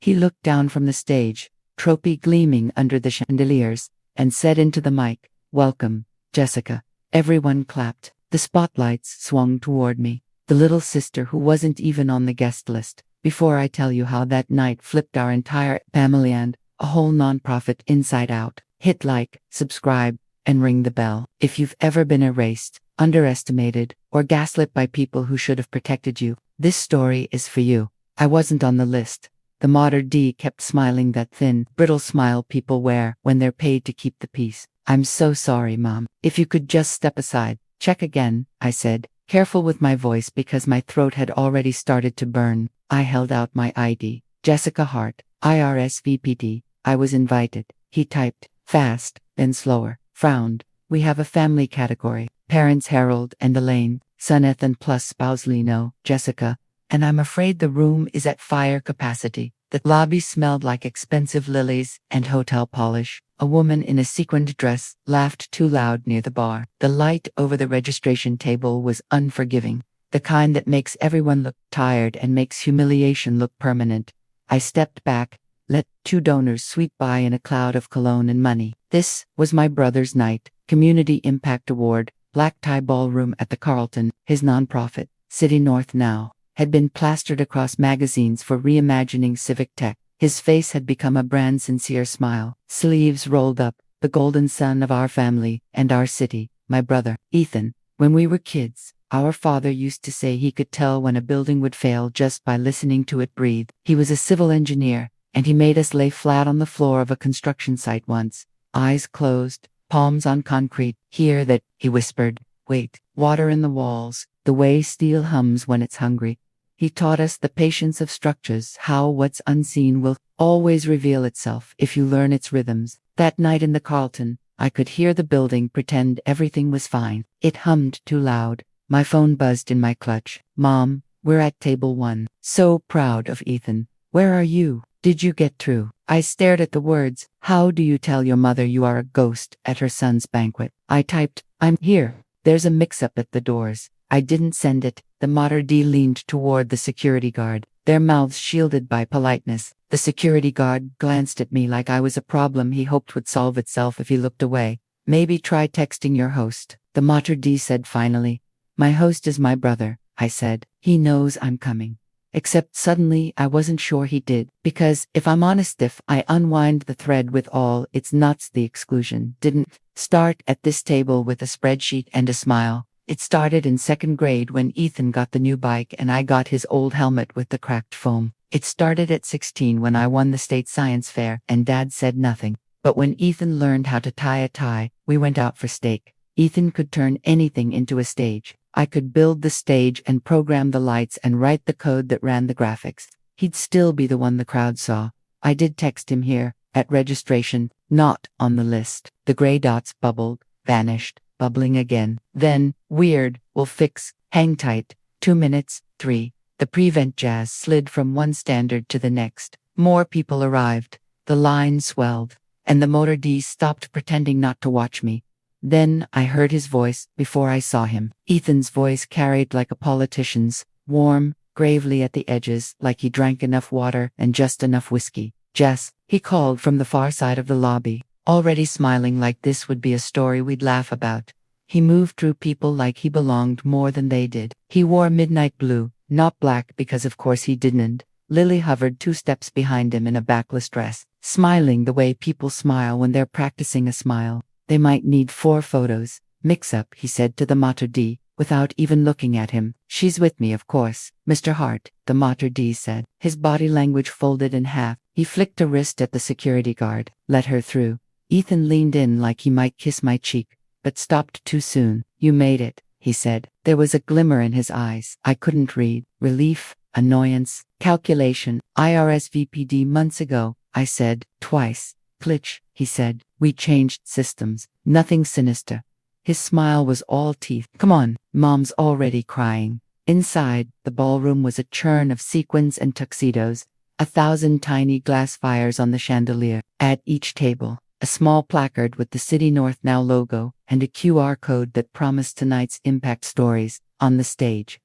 He looked down from the stage, trophy gleaming under the chandeliers, and said into the mic, "Welcome, Jessica." Everyone clapped. The spotlights swung toward me, the little sister who wasn't even on the guest list. Before I tell you how that night flipped our entire family and a whole nonprofit inside out, hit like, subscribe, and ring the bell. If you've ever been erased, underestimated, or gaslit by people who should have protected you, this story is for you. I wasn't on the list. The Mater D kept smiling that thin, brittle smile people wear when they're paid to keep the peace. "I'm so sorry, Mom. If you could just step aside." "Check again," I said, careful with my voice because my throat had already started to burn. I held out my ID. "Jessica Hart, IRSVPD. I was invited." He typed, fast, then slower, frowned. "We have a family category. Parents Harold and Elaine, son Ethan plus spouse Lino, Jessica. And I'm afraid the room is at fire capacity." The lobby smelled like expensive lilies and hotel polish. A woman in a sequined dress laughed too loud near the bar. The light over the registration table was unforgiving, the kind that makes everyone look tired and makes humiliation look permanent. I stepped back, let 2 donors sweep by in a cloud of cologne and money. This was my brother's night, Community Impact Award, black tie ballroom at the Carlton, his nonprofit, City North Now, had been plastered across magazines for reimagining civic tech. His face had become a brand sincere smile, sleeves rolled up, the golden son of our family and our city, my brother, Ethan. When we were kids, our father used to say he could tell when a building would fail just by listening to it breathe. He was a civil engineer, and he made us lay flat on the floor of a construction site once, eyes closed, palms on concrete. "Hear that," he whispered. "Wait, water in the walls, the way steel hums when it's hungry." He taught us the patience of structures, how what's unseen will always reveal itself if you learn its rhythms. That night in the Carlton, I could hear the building pretend everything was fine. It hummed too loud. My phone buzzed in my clutch. "Mom, we're at table 1. So proud of Ethan. Where are you? Did you get through?" I stared at the words. "How do you tell your mother you are a ghost at her son's banquet?" I typed, "I'm here. There's a mix-up at the doors." I didn't send it. The Mater D leaned toward the security guard, their mouths shielded by politeness. The security guard glanced at me like I was a problem he hoped would solve itself if he looked away. "Maybe try texting your host," the Mater D said finally. "My host is my brother," I said. "He knows I'm coming." Except suddenly I wasn't sure he did, because if I'm honest, if I unwind the thread with all its nuts, the exclusion didn't start at this table with a spreadsheet and a smile. It started in 2nd grade when Ethan got the new bike and I got his old helmet with the cracked foam. It started at 16 when I won the state science fair and Dad said nothing. But when Ethan learned how to tie a tie, we went out for steak. Ethan could turn anything into a stage. I could build the stage and program the lights and write the code that ran the graphics. He'd still be the one the crowd saw. I did text him here, at registration, not on the list. The gray dots bubbled, vanished, bubbling again. Then, weird, we'll fix, hang tight, 2 minutes, 3. The prevent jazz slid from one standard to the next. More people arrived. The line swelled, and the Mater D stopped pretending not to watch me. Then I heard his voice before I saw him. Ethan's voice carried like a politician's, warm, gravely at the edges, like he drank enough water and just enough whiskey. "Jess," he called from the far side of the lobby, already smiling like this would be a story we'd laugh about. He moved through people like he belonged more than they did. He wore midnight blue, not black because of course he didn't. Lily hovered 2 steps behind him in a backless dress, smiling the way people smile when they're practicing a smile. "They might need 4 photos. Mix up," he said to the Mater D, without even looking at him. "She's with me, of course, Mr. Hart," the Mater D said. His body language folded in half. He flicked a wrist at the security guard. "Let her through." Ethan leaned in like he might kiss my cheek, but stopped too soon. "You made it," he said. There was a glimmer in his eyes. I couldn't read. Relief, annoyance, calculation. "IRSVPD months ago," I said, twice. "Glitch," he said. "We changed systems. Nothing sinister." His smile was all teeth. "Come on, Mom's already crying." Inside, the ballroom was a churn of sequins and tuxedos, 1,000 tiny glass fires on the chandelier. At each table, a small placard with the City North Now logo and a QR code that promised tonight's impact stories. On the stage,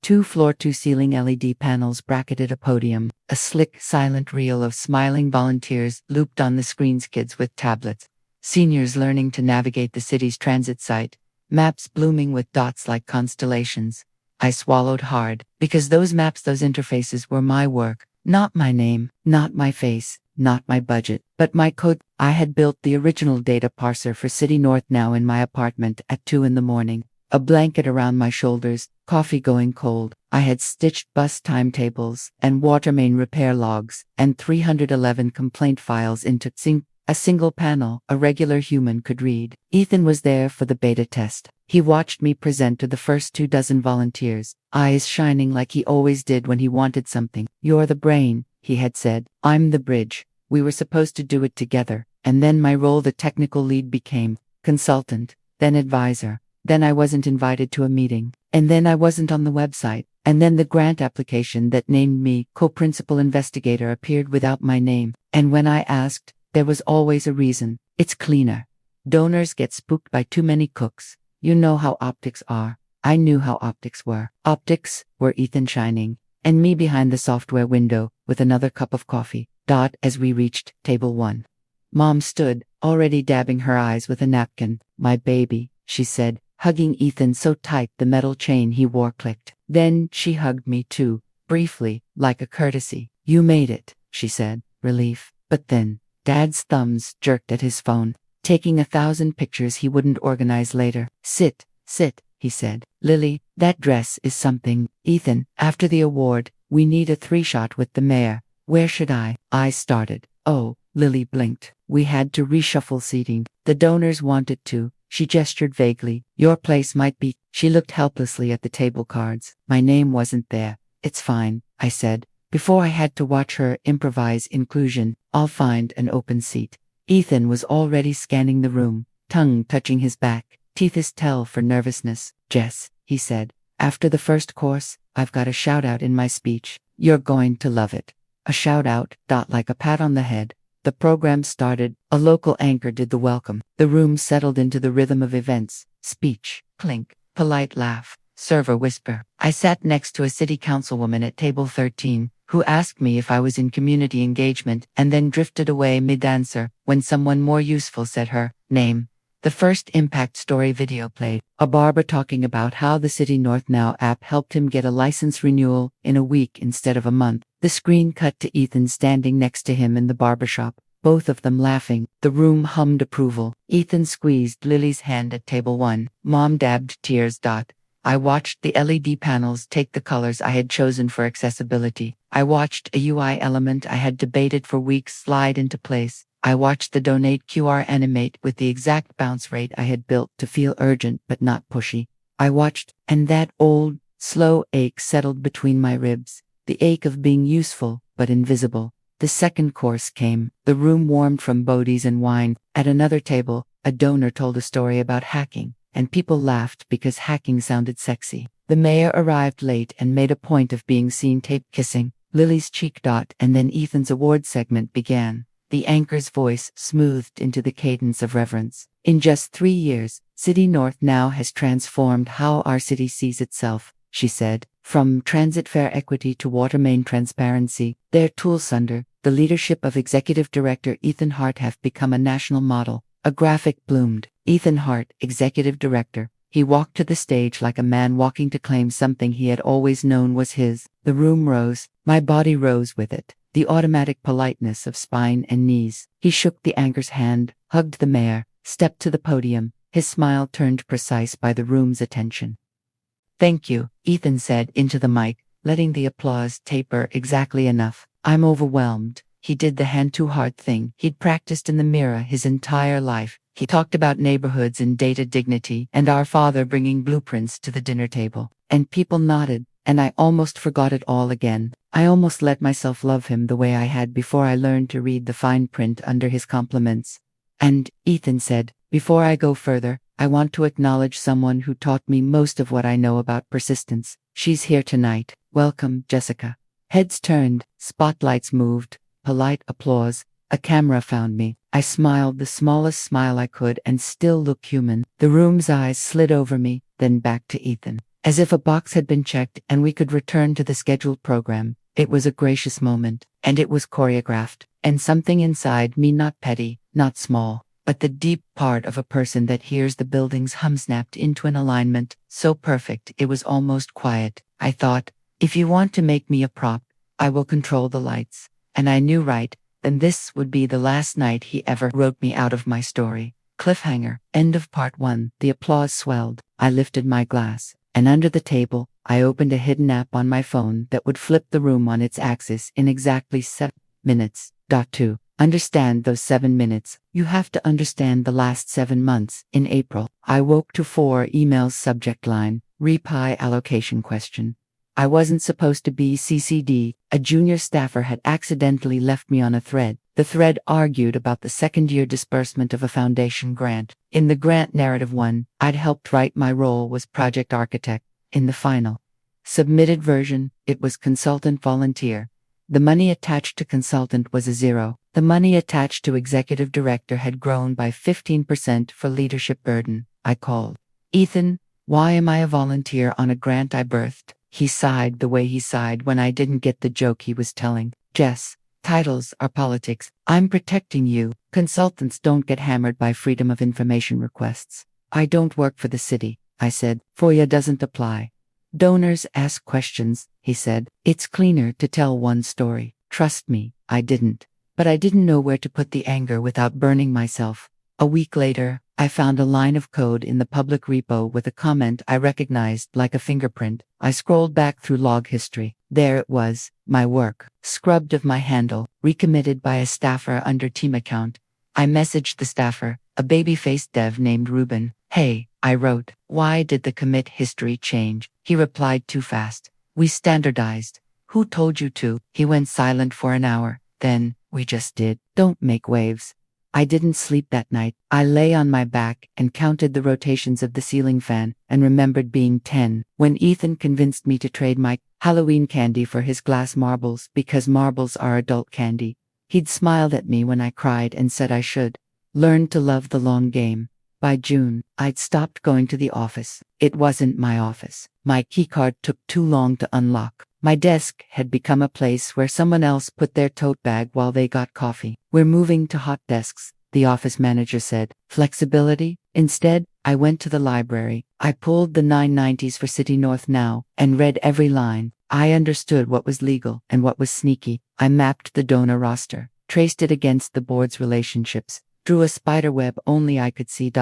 Two floor-to-ceiling LED panels bracketed a podium. A slick, silent reel of smiling volunteers looped on the screens. Kids with tablets, seniors learning to navigate the city's transit site, maps blooming with dots like constellations. I swallowed hard, because those maps, those interfaces were my work, not my name, not my face, not my budget, but my code. I had built the original data parser for City North Now in my apartment at 2 in the morning. A blanket around my shoulders, coffee going cold. I had stitched bus timetables and water main repair logs and 311 complaint files into a single panel a regular human could read. Ethan was there for the beta test. He watched me present to the first 24 volunteers, eyes shining like he always did when he wanted something. "You're the brain," he had said. "I'm the bridge. We were supposed to do it together." And then my role, the technical lead, became consultant, then advisor. Then I wasn't invited to a meeting. And then I wasn't on the website. And then the grant application that named me co-principal investigator appeared without my name. And when I asked, there was always a reason. It's cleaner. Donors get spooked by too many cooks. You know how optics are. I knew how optics were. Optics were Ethan shining, and me behind the software window with another cup of coffee. As we reached table 1. Mom stood, already dabbing her eyes with a napkin. "My baby," she said, hugging Ethan so tight the metal chain he wore clicked. Then she hugged me too, briefly, like a courtesy. "You made it," she said, relief. But then, Dad's thumbs jerked at his phone, taking 1,000 pictures he wouldn't organize later. Sit, he said. "Lily, that dress is something." "Ethan, after the award, we need a 3-shot with the mayor. Where should I?" I started. "Oh," Lily blinked. "We had to reshuffle seating. The donors wanted to." She gestured vaguely. "Your place might be." She looked helplessly at the table cards. "My name wasn't there." "It's fine," I said, before I had to watch her improvise inclusion. "I'll find an open seat." Ethan was already scanning the room, tongue touching his back, teeth tell for nervousness. "Jess," he said, "after the first course, I've got a shout-out in my speech. You're going to love it." A shout-out, like a pat on the head. The program started. A local anchor did the welcome. The room settled into the rhythm of events. Speech, clink, polite laugh, server whisper. I sat next to a city councilwoman at table 13, who asked me if I was in community engagement and then drifted away mid-answer when someone more useful said her name. The first impact story video played. A barber talking about how the City North Now app helped him get a license renewal in a week instead of a month. The screen cut to Ethan standing next to him in the barbershop, both of them laughing. The room hummed approval. Ethan squeezed Lily's hand at table 1. Mom dabbed tears. I watched the LED panels take the colors I had chosen for accessibility. I watched a UI element I had debated for weeks slide into place. I watched the donate QR animate with the exact bounce rate I had built to feel urgent but not pushy. I watched, and that old, slow ache settled between my ribs. The ache of being useful, but invisible. The second course came. The room warmed from bodies and wine. At another table, a donor told a story about hacking, and people laughed because hacking sounded sexy. The mayor arrived late and made a point of being seen tape kissing Lily's cheek. And then Ethan's award segment began. The anchor's voice smoothed into the cadence of reverence. "In just 3 years, City North Now has transformed how our city sees itself," she said. "From transit fare equity to water main transparency, their tools under the leadership of Executive Director Ethan Hart have become a national model." A graphic bloomed. Ethan Hart, Executive Director. He walked to the stage like a man walking to claim something he had always known was his. The room rose. My body rose with it. The automatic politeness of spine and knees. He shook the anchor's hand, hugged the mayor, stepped to the podium. His smile turned precise by the room's attention. "Thank you," Ethan said into the mic, letting the applause taper exactly enough. "I'm overwhelmed." He did the hand-to-heart thing he'd practiced in the mirror his entire life. He talked about neighborhoods and data dignity and our father bringing blueprints to the dinner table. And people nodded, and I almost forgot it all again. I almost let myself love him the way I had before I learned to read the fine print under his compliments. "And," Ethan said, "before I go further, I want to acknowledge someone who taught me most of what I know about persistence. She's here tonight. Welcome, Jessica." Heads turned, spotlights moved, polite applause. A camera found me. I smiled the smallest smile I could and still look human. The room's eyes slid over me, then back to Ethan. as if a box had been checked and we could return to the scheduled program. It was a gracious moment, and it was choreographed, and something inside me, not petty, not small, but the deep part of a person that hears the building's hum, snapped into an alignment so perfect it was almost quiet. I thought, if you want to make me a prop, I will control the lights. And I knew right then this would be the last night he ever wrote me out of my story. Cliffhanger. End of part 1. The applause swelled. I lifted my glass, and under the table, I opened a hidden app on my phone that would flip the room on its axis in exactly 7 minutes. To understand those 7 minutes, you have to understand the last 7 months. In April, I woke to 4 emails, subject line, repie allocation question. I wasn't supposed to be CC'd. A junior staffer had accidentally left me on a thread. The thread argued about the second-year disbursement of a foundation grant. In the grant narrative one I'd helped write, my role was project architect. In the final submitted version, it was consultant volunteer. The money attached to consultant was a 0. The money attached to executive director had grown by 15% for leadership burden. I called Ethan. Why am I a volunteer on a grant I birthed? He sighed the way he sighed when I didn't get the joke he was telling. Jess, titles are politics. I'm protecting you. Consultants don't get hammered by freedom of information requests. I don't work for the city, I said. FOIA doesn't apply. Donors ask questions, he said. It's cleaner to tell one story. Trust me, I didn't. But I didn't know where to put the anger without burning myself. A week later, I found a line of code in the public repo with a comment I recognized like a fingerprint. I scrolled back through log history. There it was, my work, scrubbed of my handle, recommitted by a staffer under team account. I messaged the staffer, a baby-faced dev named Ruben. Hey, I wrote, why did the commit history change? He replied too fast. We standardized. Who told you to? He went silent for an hour. Then, we just did. Don't make waves. I didn't sleep that night. I lay on my back and counted the rotations of the ceiling fan and remembered being 10 when Ethan convinced me to trade my Halloween candy for his glass marbles because marbles are adult candy. He'd smiled at me when I cried and said I should learn to love the long game. By June, I'd stopped going to the office. It wasn't my office. My keycard took too long to unlock. My desk had become a place where someone else put their tote bag while they got coffee. We're moving to hot desks, the office manager said. Flexibility? Instead, I went to the library. I pulled the 990s for City North Now and read every line. I understood what was legal and what was sneaky. I mapped the donor roster, traced it against the board's relationships, drew a spiderweb only I could see.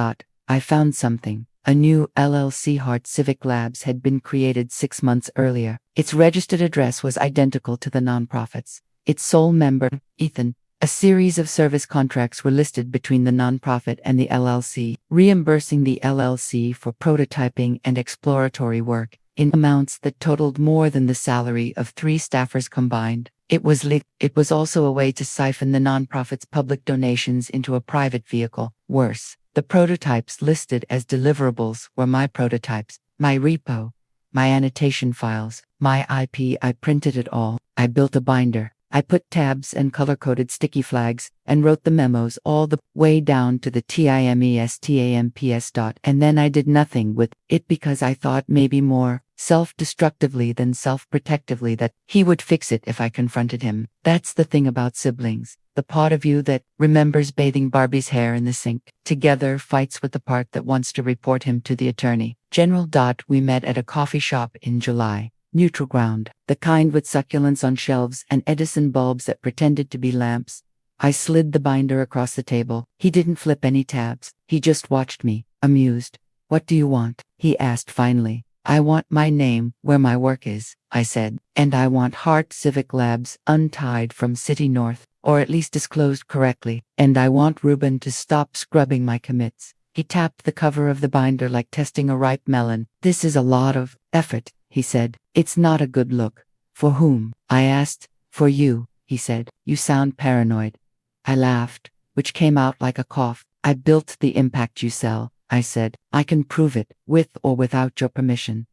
I found something. A new LLC, Heart Civic Labs, had been created 6 months earlier. Its registered address was identical to the nonprofit's. Its sole member, Ethan. A series of service contracts were listed between the nonprofit and the LLC, reimbursing the LLC for prototyping and exploratory work in amounts that totaled more than the salary of 3 staffers combined. It was legal. It was also a way to siphon the nonprofit's public donations into a private vehicle. Worse, the prototypes listed as deliverables were my prototypes, my repo, my annotation files, my IP. I printed it all. I built a binder. I put tabs and color-coded sticky flags and wrote the memos all the way down to the TIMESTAMPS. And then I did nothing with it because I thought maybe more self-destructively than self-protectively that he would fix it if I confronted him. That's the thing about siblings. The part of you that remembers bathing Barbie's hair in the sink together fights with the part that wants to report him to the attorney general. We met at a coffee shop in July. Neutral ground, the kind with succulents on shelves and Edison bulbs that pretended to be lamps. I slid the binder across the table. He didn't flip any tabs. He just watched me, amused. What do you want? He asked finally. I want my name where my work is, I said. And I want Heart Civic Labs untied from City North, or at least disclosed correctly. And I want Ruben to stop scrubbing my commits. He tapped the cover of the binder like testing a ripe melon. This is a lot of effort, he said. It's not a good look. For whom? I asked. For you, he said. You sound paranoid. I laughed, which came out like a cough. I built the impact you sell, I said. I can prove it, with or without your permission.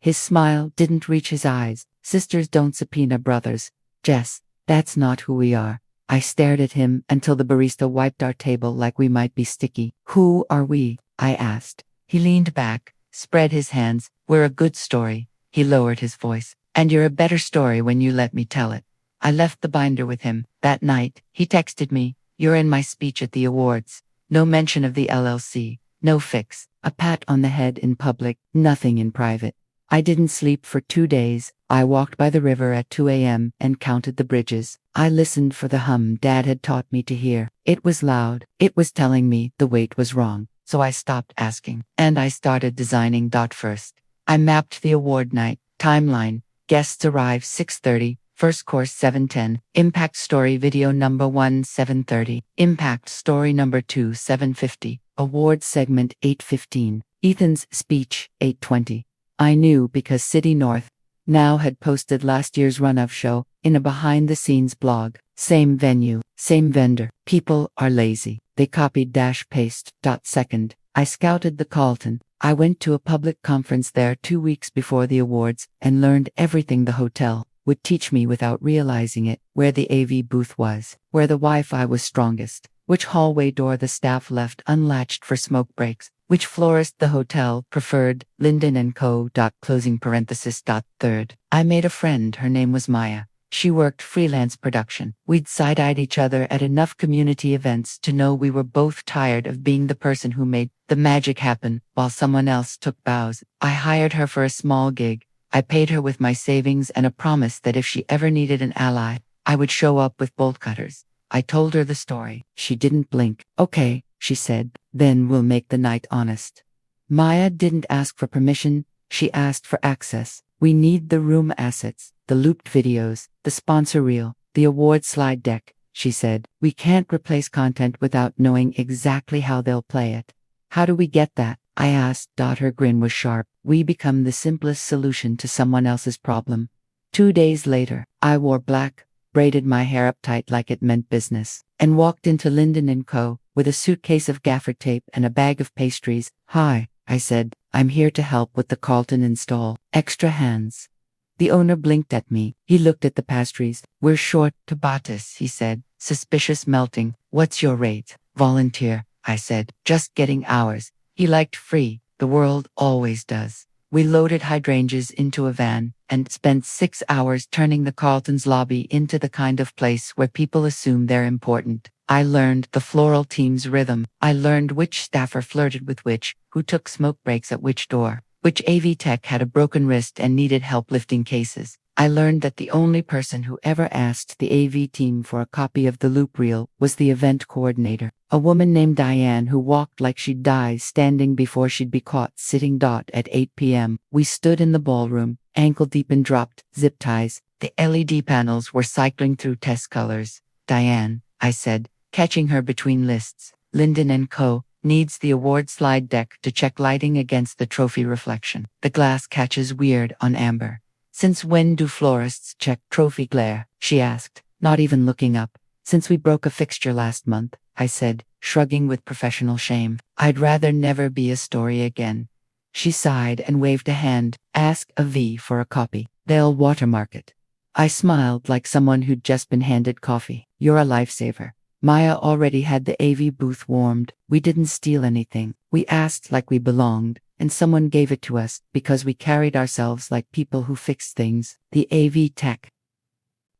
His smile didn't reach his eyes. Sisters don't subpoena brothers. Jess, that's not who we are. I stared at him until the barista wiped our table like we might be sticky. Who are we? I asked. He leaned back, spread his hands, We're a good story. He lowered his voice. And you're a better story when you let me tell it. I left the binder with him. That night, he texted me, "You're in my speech at the awards. No mention of the LLC. No fix. A pat on the head in public, nothing in private." I didn't sleep for 2 days. I walked by the river at 2 a.m. and counted the bridges. I listened for the hum Dad had taught me to hear. It was loud. It was telling me the weight was wrong. So I stopped asking. And I started designing. First, I mapped the award night timeline. Guests arrive 6:30. First course 7:10. Impact story video number 1 7:30. Impact story number 2 7:50. Award segment 8:15. Ethan's speech 8:20. I knew because City North Now had posted last year's run-of show in a behind-the-scenes blog. Same venue, same vendor. People are lazy. They copied paste. Second, I scouted the Carlton. I went to a public conference there 2 weeks before the awards and learned everything the hotel would teach me without realizing it: where the AV booth was, where the Wi-Fi was strongest, which hallway door the staff left unlatched for smoke breaks, which florist the hotel preferred, Linden & Co. Closing parenthesis. Third, I made a friend. Her name was Maya. She worked freelance production. We'd side-eyed each other at enough community events to know we were both tired of being the person who made the magic happen while someone else took bows. I hired her for a small gig. I paid her with my savings and a promise that if she ever needed an ally, I would show up with bolt cutters. I told her the story. She didn't blink. "Okay," she said, "then we'll make the night honest." Maya didn't ask for permission, she asked for access. "We need the room assets, the looped videos, the sponsor reel, the award slide deck," she said. "We can't replace content without knowing exactly how they'll play it." "How do we get that?" I asked. Her grin was sharp. "We become the simplest solution to someone else's problem." 2 days later, I wore black, braided my hair up tight like it meant business, and walked into Linden & Co. with a suitcase of gaffer tape and a bag of pastries. "Hi," I said. "I'm here to help with the Carlton install. Extra hands." The owner blinked at me. He looked at the pastries. "We're short to Batis," he said, suspicious melting. "What's your rate?" "Volunteer," I said. "Just getting hours." He liked free. The world always does. We loaded hydrangeas into a van and spent 6 hours turning the Carlton's lobby into the kind of place where people assume they're important. I learned the floral team's rhythm. I learned which staffer flirted with which, who took smoke breaks at which door, which AV tech had a broken wrist and needed help lifting cases. I learned that the only person who ever asked the AV team for a copy of the loop reel was the event coordinator, a woman named Diane who walked like she'd die standing before she'd be caught sitting. At 8 p.m., we stood in the ballroom, ankle deep in dropped zip ties. The LED panels were cycling through test colors. "Diane," I said, catching her between lists, "Linden & Co. needs the award slide deck to check lighting against the trophy reflection. The glass catches weird on amber." "Since when do florists check trophy glare?" she asked, not even looking up. "Since we broke a fixture last month," I said, shrugging with professional shame. "I'd rather never be a story again." She sighed and waved a hand. "Ask a V for a copy. They'll watermark it." I smiled like someone who'd just been handed coffee. "You're a lifesaver." Maya already had the AV booth warmed. We didn't steal anything. We asked like we belonged, and someone gave it to us because we carried ourselves like people who fix things. The AV tech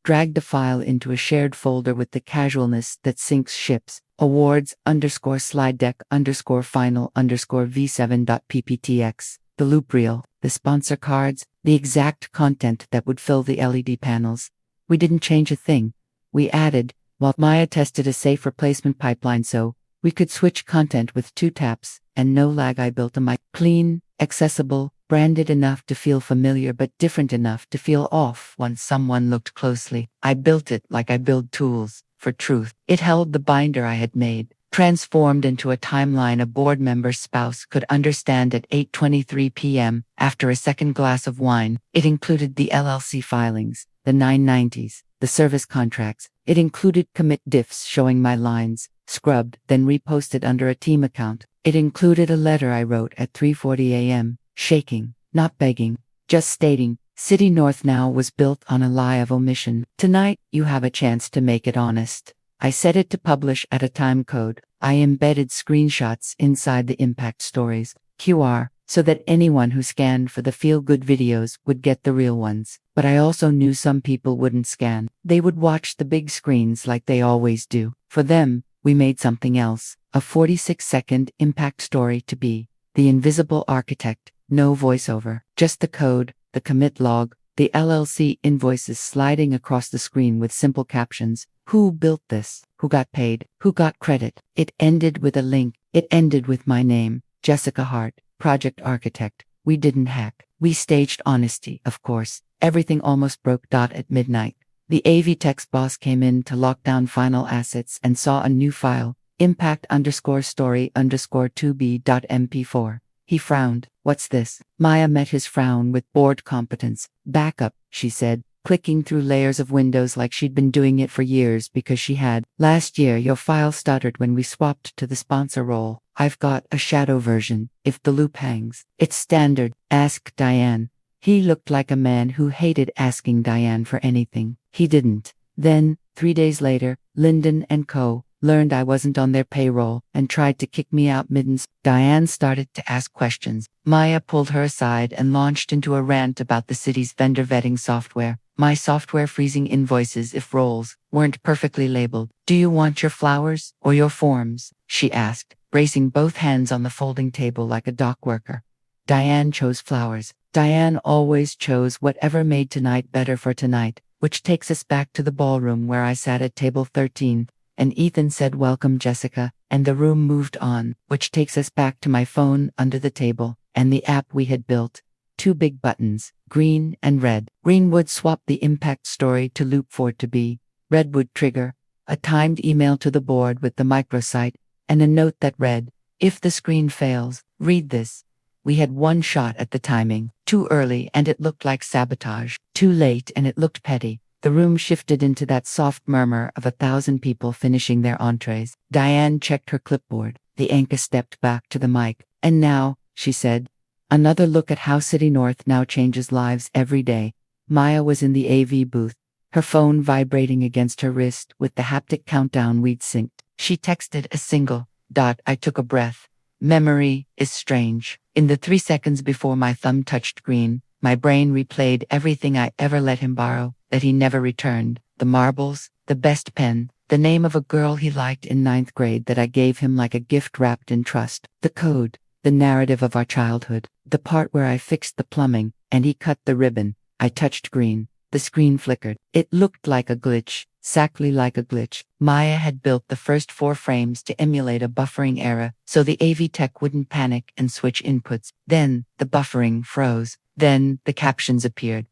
dragged a file into a shared folder with the casualness that sinks ships. Awards_slide deck_final_v7.pptx. The loop reel, the sponsor cards, the exact content that would fill the LED panels. We didn't change a thing. We added, while Maya tested a safe replacement pipeline so we could switch content with 2 taps, and no lag. I built a mic. Clean, accessible, branded enough to feel familiar but different enough to feel off once someone looked closely. I built it like I build tools, for truth. It held the binder I had made, transformed into a timeline a board member's spouse could understand at 8:23 p.m. after a second glass of wine. It included the LLC filings, the 990s, the service contracts. It included commit diffs showing my lines, scrubbed, then reposted under a team account. It included a letter I wrote at 3:40 a.m., shaking, not begging, just stating, City North now was built on a lie of omission. "Tonight, you have a chance to make it honest." I set it to publish at a time code. I embedded screenshots inside the impact stories. QR, so that anyone who scanned for the feel-good videos would get the real ones. But I also knew some people wouldn't scan. They would watch the big screens like they always do. For them, we made something else, a 46-second impact story to be The Invisible Architect, no voiceover, just the code, the commit log, the LLC invoices sliding across the screen with simple captions. Who built this? Who got paid? Who got credit? It ended with a link. It ended with my name, Jessica Hart, project architect. We didn't hack. We staged honesty, of course. Everything almost broke. At midnight, the AV Tech's boss came in to lock down final assets and saw a new file, impact_story_2b.mp4. He frowned. What's this? Maya met his frown with bored competence. Backup, she said, clicking through layers of windows like she'd been doing it for years because she had. Last year your file stuttered when we swapped to the sponsor role. I've got a shadow version, if the loop hangs. It's standard. Ask Diane. He looked like a man who hated asking Diane for anything. He didn't. Then, 3 days later, Linden & Co. learned I wasn't on their payroll and tried to kick me out middens. Diane started to ask questions. Maya pulled her aside and launched into a rant about the city's vendor vetting software. My software freezing invoices if roles weren't perfectly labeled. Do you want your flowers or your forms? She asked, bracing both hands on the folding table like a dock worker. Diane chose flowers. Diane always chose whatever made tonight better for tonight, which takes us back to the ballroom where I sat at table 13. And Ethan said, "Welcome, Jessica," and the room moved on, which takes us back to my phone under the table, and the app we had built. 2 big buttons, green and red. Green would swap the impact story to loop for it to be. Red would trigger a timed email to the board with the microsite, and a note that read, "If the screen fails, read this." We had one shot at the timing. Too early and it looked like sabotage. Too late and it looked petty. The room shifted into that soft murmur of 1,000 people finishing their entrees. Diane checked her clipboard. The anchor stepped back to the mic. "And now," she said, "another look at how City North now changes lives every day." Maya was in the AV booth, her phone vibrating against her wrist with the haptic countdown we'd synced. She texted a single dot. I took a breath. Memory is strange. In the 3 seconds before my thumb touched green, my brain replayed everything I ever let him borrow, that he never returned. The marbles, the best pen, the name of a girl he liked in 9th grade that I gave him like a gift wrapped in trust. The code, the narrative of our childhood, the part where I fixed the plumbing, and he cut the ribbon. I touched green. The screen flickered. It looked like a glitch, exactly like a glitch. Maya had built the first 4 frames to emulate a buffering error, so the AV Tech wouldn't panic and switch inputs. Then, the buffering froze. Then, the captions appeared.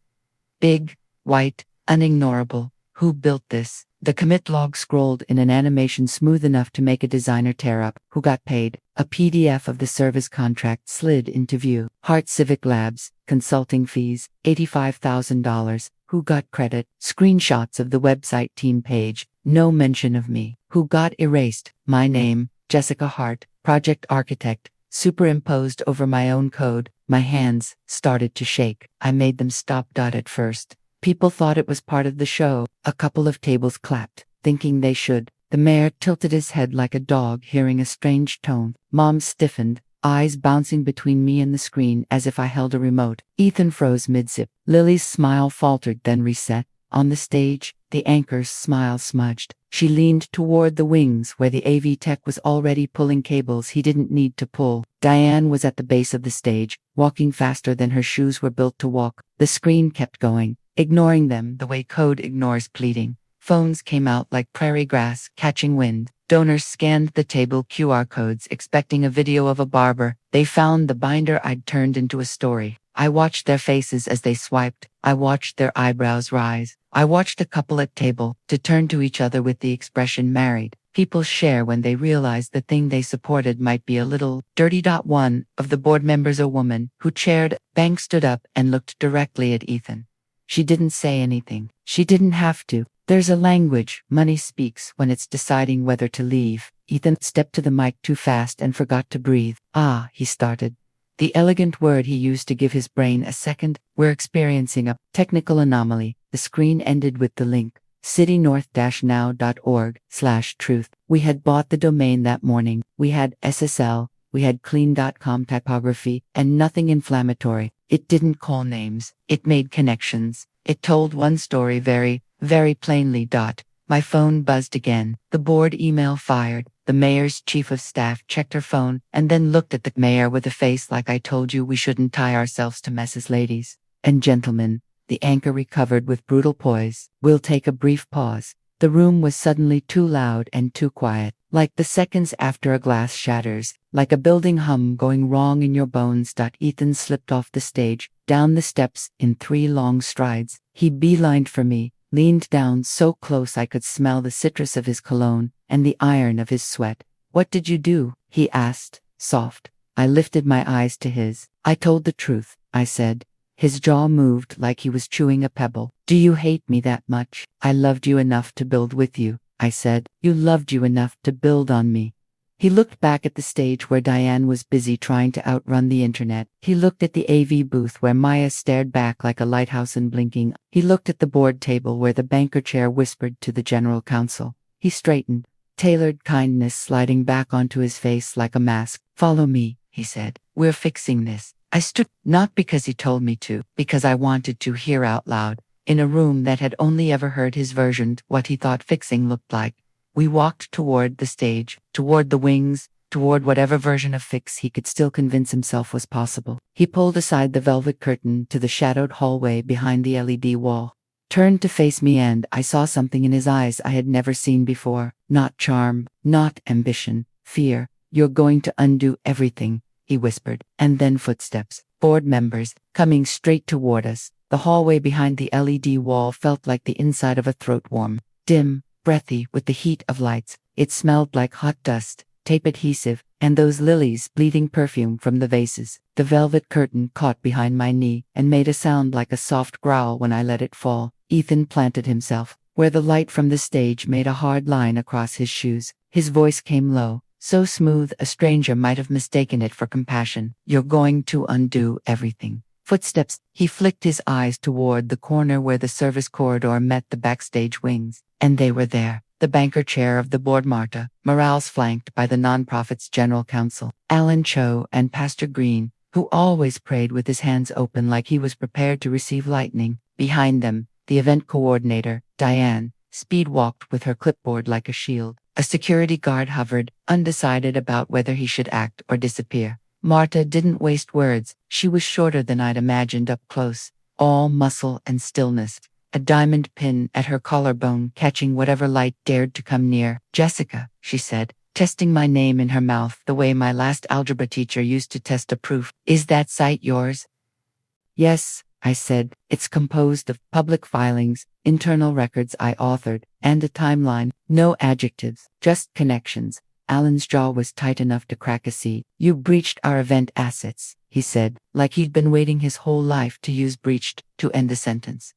Big, white, unignorable. Who built this? The commit log scrolled in an animation smooth enough to make a designer tear up. Who got paid? A PDF of the service contract slid into view. Hart Civic Labs, consulting fees, $85,000. Who got credit? Screenshots of the website team page. No mention of me. Who got erased? My name, Jessica Hart, project architect, superimposed over my own code. My hands started to shake. I made them stop. At first, people thought it was part of the show. A couple of tables clapped, thinking they should. The mayor tilted his head like a dog hearing a strange tone. Mom stiffened, eyes bouncing between me and the screen as if I held a remote. Ethan froze mid-zip. Lily's smile faltered, then reset. On the stage, the anchor's smile smudged. She leaned toward the wings where the AV Tech was already pulling cables he didn't need to pull. Diane was at the base of the stage, walking faster than her shoes were built to walk. The screen kept going, ignoring them the way code ignores pleading. Phones came out like prairie grass catching wind. Donors scanned the table QR codes expecting a video of a barber. They found the binder I'd turned into a story. I watched their faces as they swiped. I watched their eyebrows rise. I watched a couple at table to turn to each other with the expression married. People share when they realize the thing they supported might be a little dirty. One of the board members, a woman who chaired bank, stood up and looked directly at Ethan. She didn't say anything. She didn't have to. There's a language money speaks when it's deciding whether to leave. Ethan stepped to the mic too fast and forgot to breathe. He started. The elegant word he used to give his brain a second. We're experiencing a technical anomaly. The screen ended with the link, citynorth-now.org/truth. We had bought the domain that morning. We had SSL, We had clean.com typography and nothing inflammatory. It didn't call names. It made connections. It told one story very, very plainly. My phone buzzed again. The board email fired. The mayor's chief of staff checked her phone and then looked at the mayor with a face like, "I told you we shouldn't tie ourselves to messes, ladies and gentlemen." The anchor recovered with brutal poise. "We'll take a brief pause." The room was suddenly too loud and too quiet, like the seconds after a glass shatters, like a building hum going wrong in your bones. Ethan slipped off the stage, down the steps in 3 long strides. He beelined for me, leaned down so close I could smell the citrus of his cologne and the iron of his sweat. "What did you do?" he asked, soft. I lifted my eyes to his. "I told the truth," I said. His jaw moved like he was chewing a pebble. "Do you hate me that much?" "I loved you enough to build with you," I said. "You loved you enough to build on me." He looked back at the stage where Diane was busy trying to outrun the internet. He looked at the AV booth where Maya stared back like a lighthouse and blinking. He looked at the board table where the banker chair whispered to the general counsel. He straightened, tailored kindness sliding back onto his face like a mask. "Follow me," he said. "We're fixing this." I stood, not because he told me to, because I wanted to hear out loud, in a room that had only ever heard his version, what he thought fixing looked like. We walked toward the stage, toward the wings, toward whatever version of fix he could still convince himself was possible. He pulled aside the velvet curtain to the shadowed hallway behind the LED wall, turned to face me, and I saw something in his eyes I had never seen before. Not charm, not ambition, fear. "You're going to undo everything," he whispered. And then footsteps, board members, coming straight toward us. The hallway behind the LED wall felt like the inside of a throat worm, dim, breathy with the heat of lights. It smelled like hot dust, tape adhesive, and those lilies bleeding perfume from the vases. The velvet curtain caught behind my knee and made a sound like a soft growl when I let it fall. Ethan planted himself, where the light from the stage made a hard line across his shoes. His voice came low, so smooth a stranger might have mistaken it for compassion. "You're going to undo everything." Footsteps. He flicked his eyes toward the corner where the service corridor met the backstage wings. And they were there. The banker chair of the board, Marta, Morales, flanked by the nonprofit's general counsel, Alan Cho, and Pastor Green, who always prayed with his hands open like he was prepared to receive lightning. Behind them, the event coordinator, Diane, speed walked with her clipboard like a shield. A security guard hovered, undecided about whether he should act or disappear. Marta didn't waste words. She was shorter than I'd imagined up close, all muscle and stillness, a diamond pin at her collarbone catching whatever light dared to come near. "Jessica," she said, testing my name in her mouth the way my last algebra teacher used to test a proof. "Is that site yours?" "Yes," I said. "It's composed of public filings, internal records I authored, and a timeline. No adjectives, just connections." Alan's jaw was tight enough to crack a C. "You breached our event assets," he said, like he'd been waiting his whole life to use breached to end a sentence.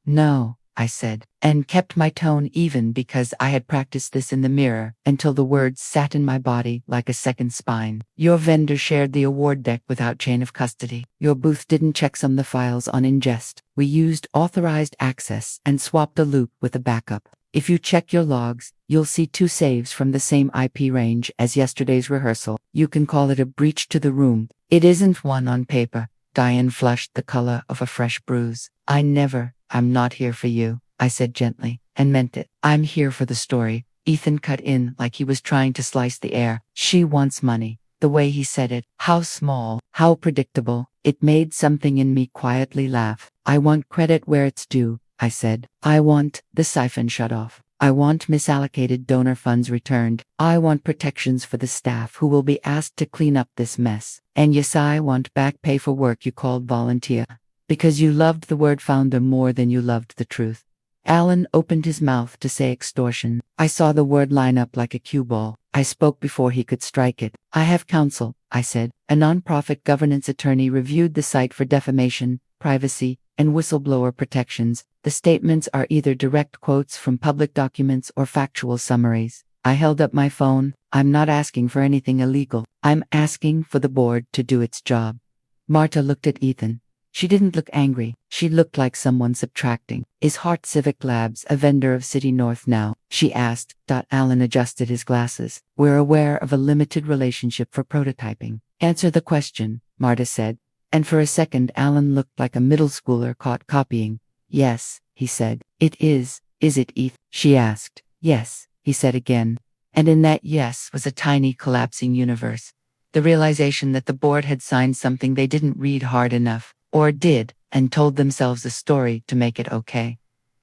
"No," I said, and kept my tone even because I had practiced this in the mirror until the words sat in my body like a second spine. "Your vendor shared the award deck without chain of custody. Your booth didn't checksum the files on ingest. We used authorized access and swapped a loop with a backup. If you check your logs, you'll see 2 saves from the same IP range as yesterday's rehearsal. You can call it a breach to the room. It isn't one on paper." Diane flushed the color of a fresh bruise. "I'm not here for you," I said gently, and meant it. "I'm here for the story." Ethan cut in like he was trying to slice the air. "She wants money." The way he said it, how small, how predictable, it made something in me quietly laugh. "I want credit where it's due," I said. "I want the siphon shut off. I want misallocated donor funds returned. I want protections for the staff who will be asked to clean up this mess. And yes, I want back pay for work you called volunteer. Because you loved the word founder more than you loved the truth." Alan opened his mouth to say extortion. I saw the word line up like a cue ball. I spoke before he could strike it. "I have counsel," I said. "A nonprofit governance attorney reviewed the site for defamation, privacy, and whistleblower protections. The statements are either direct quotes from public documents or factual summaries." I held up my phone. "I'm not asking for anything illegal. I'm asking for the board to do its job." Marta looked at Ethan. She didn't look angry. She looked like someone subtracting. Is Heart Civic Labs a vendor of City North now? She asked. Alan adjusted his glasses. We're aware of a limited relationship for prototyping. Answer the question, Marta said. And for a second Alan looked like a middle schooler caught copying. Yes, he said. It is. Is it, Eth? She asked. Yes, he said again. And in that yes was a tiny collapsing universe. The realization that the board had signed something they didn't read hard enough, or did, and told themselves a story to make it okay.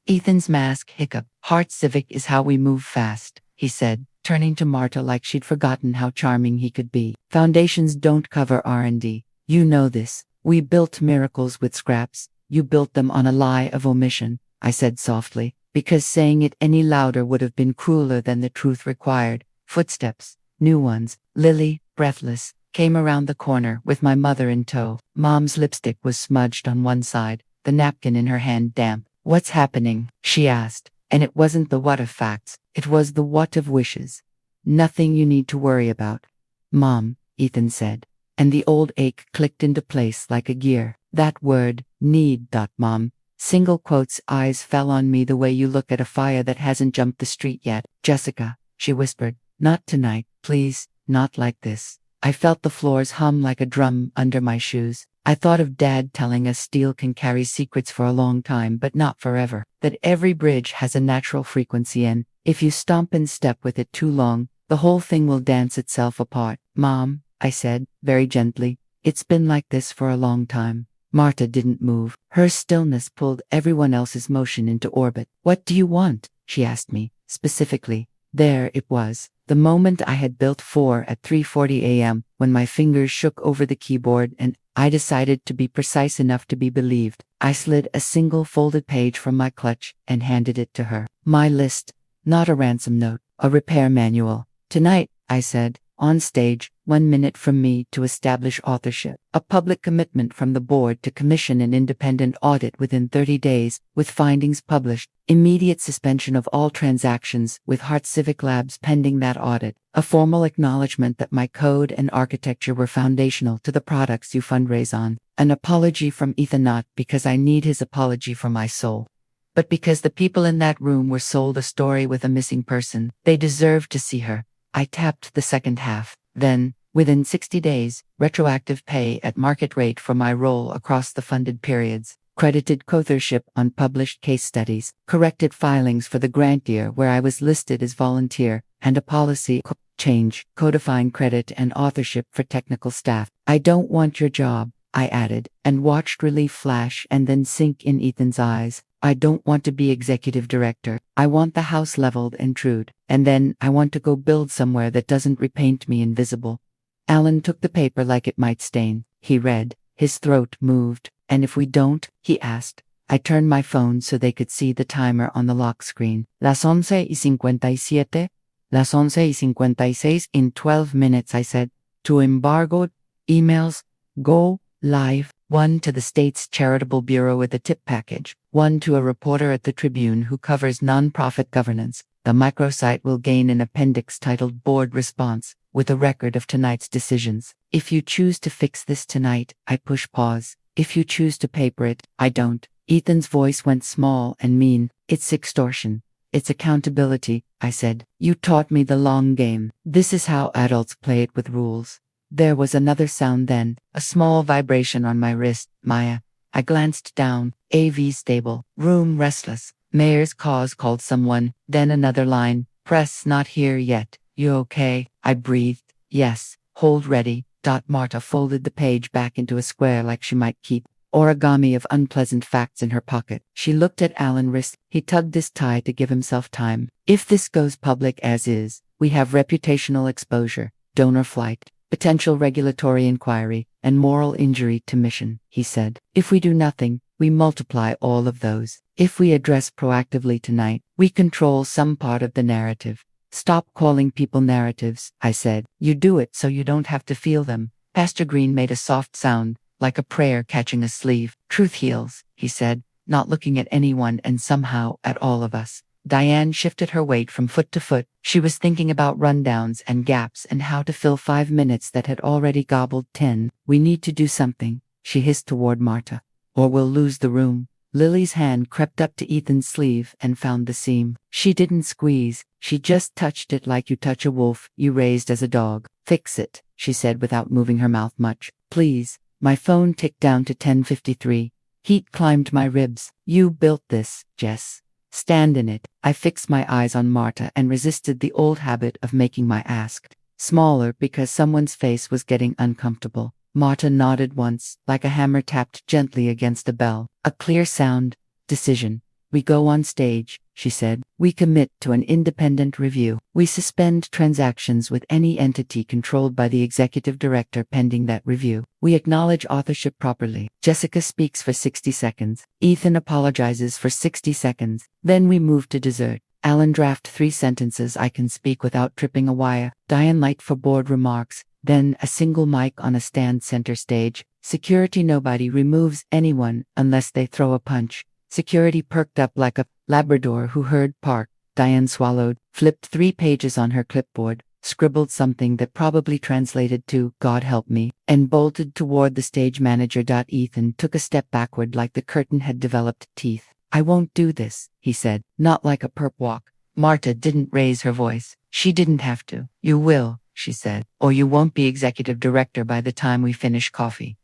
Ethan's mask hiccuped. Heart Civic is how we move fast, he said, turning to Marta like she'd forgotten how charming he could be. Foundations don't cover R&D. You know this. We built miracles with scraps. You built them on a lie of omission, I said softly, because saying it any louder would have been crueler than the truth required. Footsteps, new ones, Lily, breathless, came around the corner with my mother in tow. Mom's lipstick was smudged on one side, the napkin in her hand damp. What's happening? She asked, and it wasn't the what of facts, it was the what of wishes. Nothing you need to worry about. Mom, Ethan said, and the old ache clicked into place like a gear. That word, need. Mom. Single quotes, eyes fell on me the way you look at a fire that hasn't jumped the street yet. Jessica, she whispered, not tonight, please, not like this. I felt the floors hum like a drum under my shoes. I thought of Dad telling us steel can carry secrets for a long time but not forever. That every bridge has a natural frequency and, if you stomp and step with it too long, the whole thing will dance itself apart. Mom, I said, very gently, it's been like this for a long time. Marta didn't move. Her stillness pulled everyone else's motion into orbit. What do you want? She asked me, specifically. There it was. The moment I had built for at 3:40 a.m., when my fingers shook over the keyboard and I decided to be precise enough to be believed. I slid a single folded page from my clutch and handed it to her. My list, not a ransom note, a repair manual. Tonight, I said, on stage, 1 minute from me to establish authorship. A public commitment from the board to commission an independent audit within 30 days, with findings published. Immediate suspension of all transactions with Heart Civic Labs pending that audit. A formal acknowledgement that my code and architecture were foundational to the products you fundraise on. An apology from Ethan, not because I need his apology for my soul, but because the people in that room were sold a story with a missing person. They deserved to see her. I tapped the second half. Then, within 60 days, retroactive pay at market rate for my role across the funded periods. Credited co-authorship on published case studies. Corrected filings for the grant year where I was listed as volunteer. And a policy change, codifying credit and authorship for technical staff. I don't want your job, I added, and watched relief flash and then sink in Ethan's eyes. I don't want to be executive director. I want the house leveled and trued. And then I want to go build somewhere that doesn't repaint me invisible. Alan took the paper like it might stain. He read. His throat moved. And if we don't? He asked. I turned my phone so they could see the timer on the lock screen. Las 11:57. Las 11:56. In 12 minutes, I said. To embargoed emails. Go live. 1 to the state's charitable bureau with a tip package. 1 to a reporter at the Tribune who covers nonprofit governance. The microsite will gain an appendix titled Board Response, with a record of tonight's decisions. If you choose to fix this tonight, I push pause. If you choose to paper it, I don't. Ethan's voice went small and mean. It's extortion. It's accountability, I said. You taught me the long game. This is how adults play it with rules. There was another sound then, a small vibration on my wrist. Maya. I glanced down. AV stable. Room restless. Mayor's cause called someone. Then another line. Press not here yet. You okay? I breathed. Yes. Hold ready. Marta folded the page back into a square like she might keep origami of unpleasant facts in her pocket. She looked at Alan wrist. He tugged his tie to give himself time. If this goes public as is, we have reputational exposure, donor flight, potential regulatory inquiry, and moral injury to mission, he said. If we do nothing, we multiply all of those. If we address proactively tonight, we control some part of the narrative. Stop calling people narratives, I said. You do it so you don't have to feel them. Pastor Green made a soft sound, like a prayer catching a sleeve. Truth heals, he said, not looking at anyone and somehow at all of us. Diane shifted her weight from foot to foot. She was thinking about rundowns and gaps and how to fill 5 minutes that had already gobbled 10. We need to do something, she hissed toward Marta. or we'll lose the room. Lily's hand crept up to Ethan's sleeve and found the seam. She didn't squeeze, she just touched it like you touch a wolf you raised as a dog. Fix it, she said without moving her mouth much. Please. My phone ticked down to 10:53. Heat climbed my ribs. You built this, Jess. Stand in it. I fixed my eyes on Marta and resisted the old habit of making my ask smaller because someone's face was getting uncomfortable. Marta nodded once, like a hammer tapped gently against a bell. A clear sound. Decision. We go on stage, she said. We commit to an independent review. We suspend transactions with any entity controlled by the executive director pending that review. We acknowledge authorship properly. Jessica speaks for 60 seconds. Ethan apologizes for 60 seconds. Then we move to dessert. Alan draft 3 sentences I can speak without tripping a wire. Diane light for board remarks. Then a single mic on a stand center stage. Security. Nobody removes anyone unless they throw a punch. Security perked up like a Labrador who heard park. Diane swallowed, flipped 3 pages on her clipboard, scribbled something that probably translated to God help me, and bolted toward the stage manager. Ethan took a step backward like the curtain had developed teeth. I won't do this, he said, not like a perp walk. Marta didn't raise her voice. She didn't have to. You will, she said, or you won't be executive director by the time we finish coffee.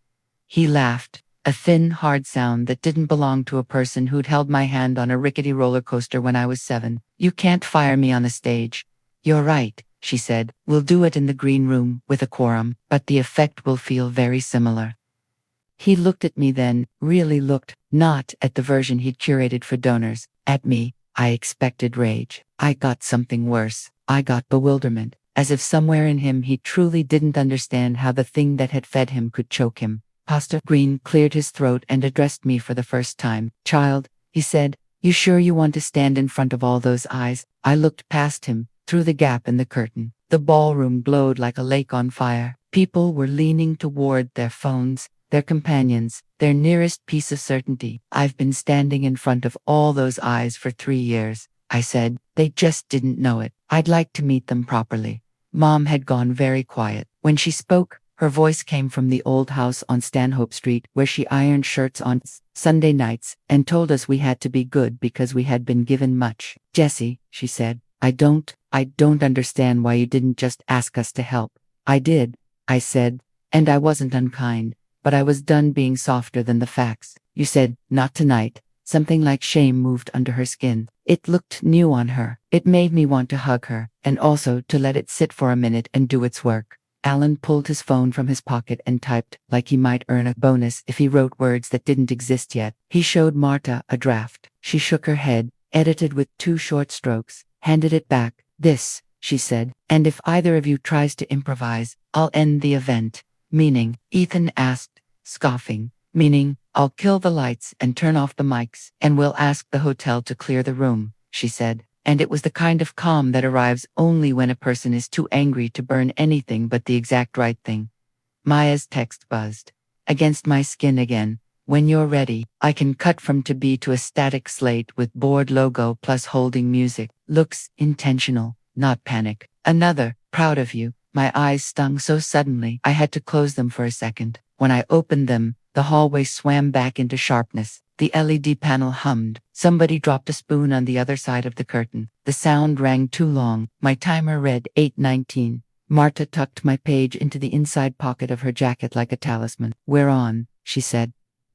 He laughed, a thin, hard sound that didn't belong to a person who'd held my hand on a rickety roller coaster when I was 7. You can't fire me on a stage. You're right, she said. We'll do it in the green room with a quorum, but the effect will feel very similar. He looked at me then, really looked, not at the version he'd curated for donors, at me. I expected rage. I got something worse. I got bewilderment, as if somewhere in him he truly didn't understand how the thing that had fed him could choke him. Pastor Green cleared his throat and addressed me for the first time. Child, he said, you sure you want to stand in front of all those eyes? I looked past him, through the gap in the curtain. The ballroom glowed like a lake on fire. People were leaning toward their phones, their companions, their nearest piece of certainty. I've been standing in front of all those eyes for 3 years, I said. They just didn't know it. I'd like to meet them properly. Mom had gone very quiet. When she spoke, her voice came from the old house on Stanhope Street where she ironed shirts on Sunday nights and told us we had to be good because we had been given much. Jessie, she said, I don't understand why you didn't just ask us to help. I did, I said, and I wasn't unkind, but I was done being softer than the facts. You said, not tonight. Something like shame moved under her skin. It looked new on her. It made me want to hug her, and also to let it sit for a minute and do its work. Alan pulled his phone from his pocket and typed like he might earn a bonus if he wrote words that didn't exist yet. He showed Marta a draft. She shook her head, edited with 2 short strokes, handed it back. This, she said, and if either of you tries to improvise, I'll end the event. Meaning, Ethan asked, scoffing. Meaning, I'll kill the lights and turn off the mics, and we'll ask the hotel to clear the room, she said. And it was the kind of calm that arrives only when a person is too angry to burn anything but the exact right thing. Maya's text buzzed against my skin again. When you're ready, I can cut from to be to a static slate with board logo plus holding music. Looks intentional, not panic. Another, proud of you. My eyes stung so suddenly I had to close them for a second. When I opened them, the hallway swam back into sharpness. The LED panel hummed. Somebody dropped a spoon on the other side of the curtain. The sound rang too long. My timer read 8:19. Marta tucked my page into the inside pocket of her jacket like a talisman. We're on, she said.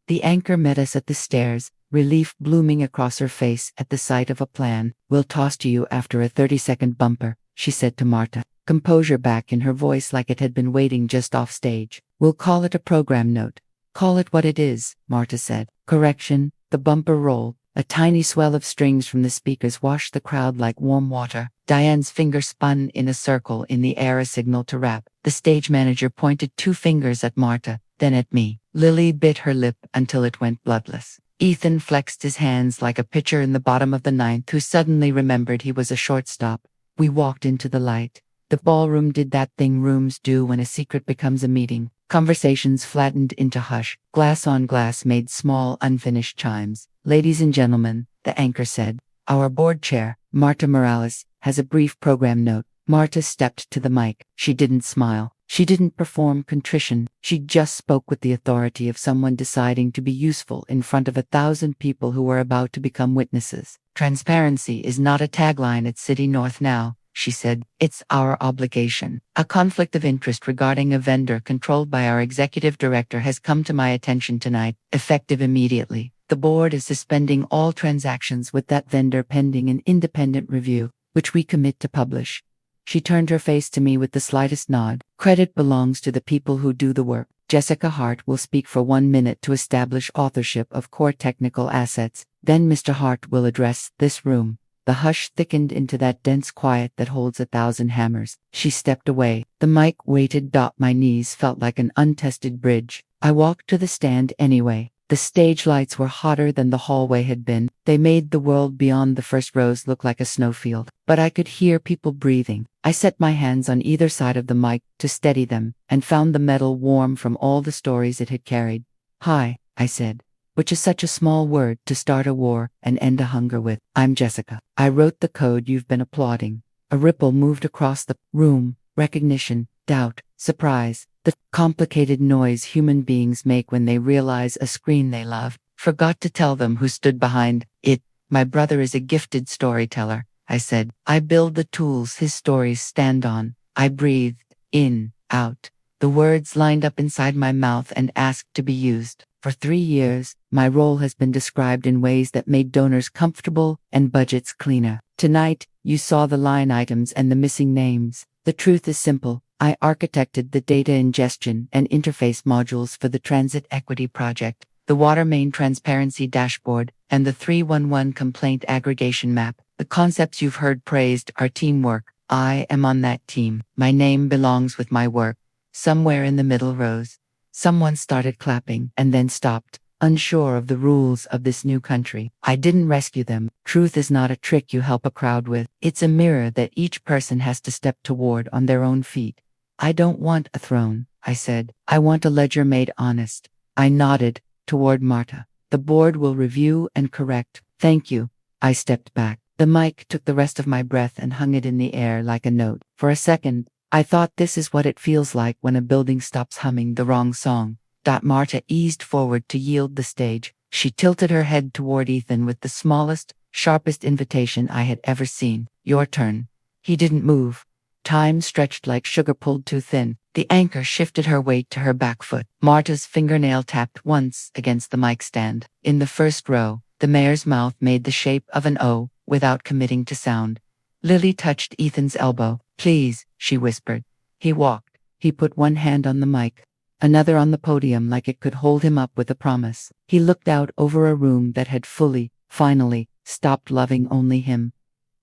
The anchor met us at the stairs, relief blooming across her face at the sight of a plan. We'll toss to you after a 30-second bumper, she said to Marta, composure back in her voice like it had been waiting just off stage. We'll call it a program note. Call it what it is, Marta said. Correction, the bumper rolled. A tiny swell of strings from the speakers washed the crowd like warm water. Diane's finger spun in a circle in the air, a signal to rap. The stage manager pointed 2 fingers at Marta, then at me. Lily bit her lip until it went bloodless. Ethan flexed his hands like a pitcher in the bottom of the 9th who suddenly remembered he was a shortstop. We walked into the light. The ballroom did that thing rooms do when a secret becomes a meeting. Conversations flattened into hush. Glass on glass made small, unfinished chimes. Ladies and gentlemen, the anchor said, our board chair, Marta Morales, has a brief program note. Marta stepped to the mic. She didn't smile. She didn't perform contrition, she just spoke with the authority of someone deciding to be useful in front of 1,000 people who were about to become witnesses. Transparency is not a tagline at City North now, she said. It's our obligation. A conflict of interest regarding a vendor controlled by our executive director has come to my attention tonight, effective immediately. The board is suspending all transactions with that vendor pending an independent review, which we commit to publish. She turned her face to me with the slightest nod. Credit belongs to the people who do the work. Jessica Hart will speak for 1 minute to establish authorship of core technical assets. Then Mr. Hart will address this room. The hush thickened into that dense quiet that holds 1,000 hammers. She stepped away. The mic waited. My knees felt like an untested bridge. I walked to the stand anyway. The stage lights were hotter than the hallway had been. They made the world beyond the first rows look like a snowfield. But I could hear people breathing. I set my hands on either side of the mic to steady them, and found the metal warm from all the stories it had carried. "Hi," I said, which is such a small word to start a war and end a hunger with. "I'm Jessica. I wrote the code you've been applauding." A ripple moved across the room. Recognition, doubt, surprise. The complicated noise human beings make when they realize a screen they love. Forgot to tell them who stood behind it. "My brother is a gifted storyteller," I said. "I build the tools his stories stand on." I breathed in, out. The words lined up inside my mouth and asked to be used. For 3 years, my role has been described in ways that made donors comfortable and budgets cleaner. Tonight, you saw the line items and the missing names. The truth is simple. I architected the data ingestion and interface modules for the Transit Equity Project, the water main transparency dashboard, and the 311 complaint aggregation map. The concepts you've heard praised are teamwork. I am on that team. My name belongs with my work. Somewhere in the middle rows. Someone started clapping and then stopped, unsure of the rules of this new country. I didn't rescue them. Truth is not a trick you help a crowd with. It's a mirror that each person has to step toward on their own feet. "I don't want a throne," I said. "I want a ledger made honest." I nodded toward Marta. "The board will review and correct." "Thank you." I stepped back. The mic took the rest of my breath and hung it in the air like a note. For a second, I thought, this is what it feels like when a building stops humming the wrong song. Marta eased forward to yield the stage. She tilted her head toward Ethan with the smallest, sharpest invitation I had ever seen. "Your turn." He didn't move. Time stretched like sugar pulled too thin. The anchor shifted her weight to her back foot. Marta's fingernail tapped once against the mic stand. In the first row, the mayor's mouth made the shape of an O without committing to sound. Lily touched Ethan's elbow. "Please," she whispered. He walked. He put one hand on the mic, another on the podium like it could hold him up with a promise. He looked out over a room that had finally, stopped loving only him.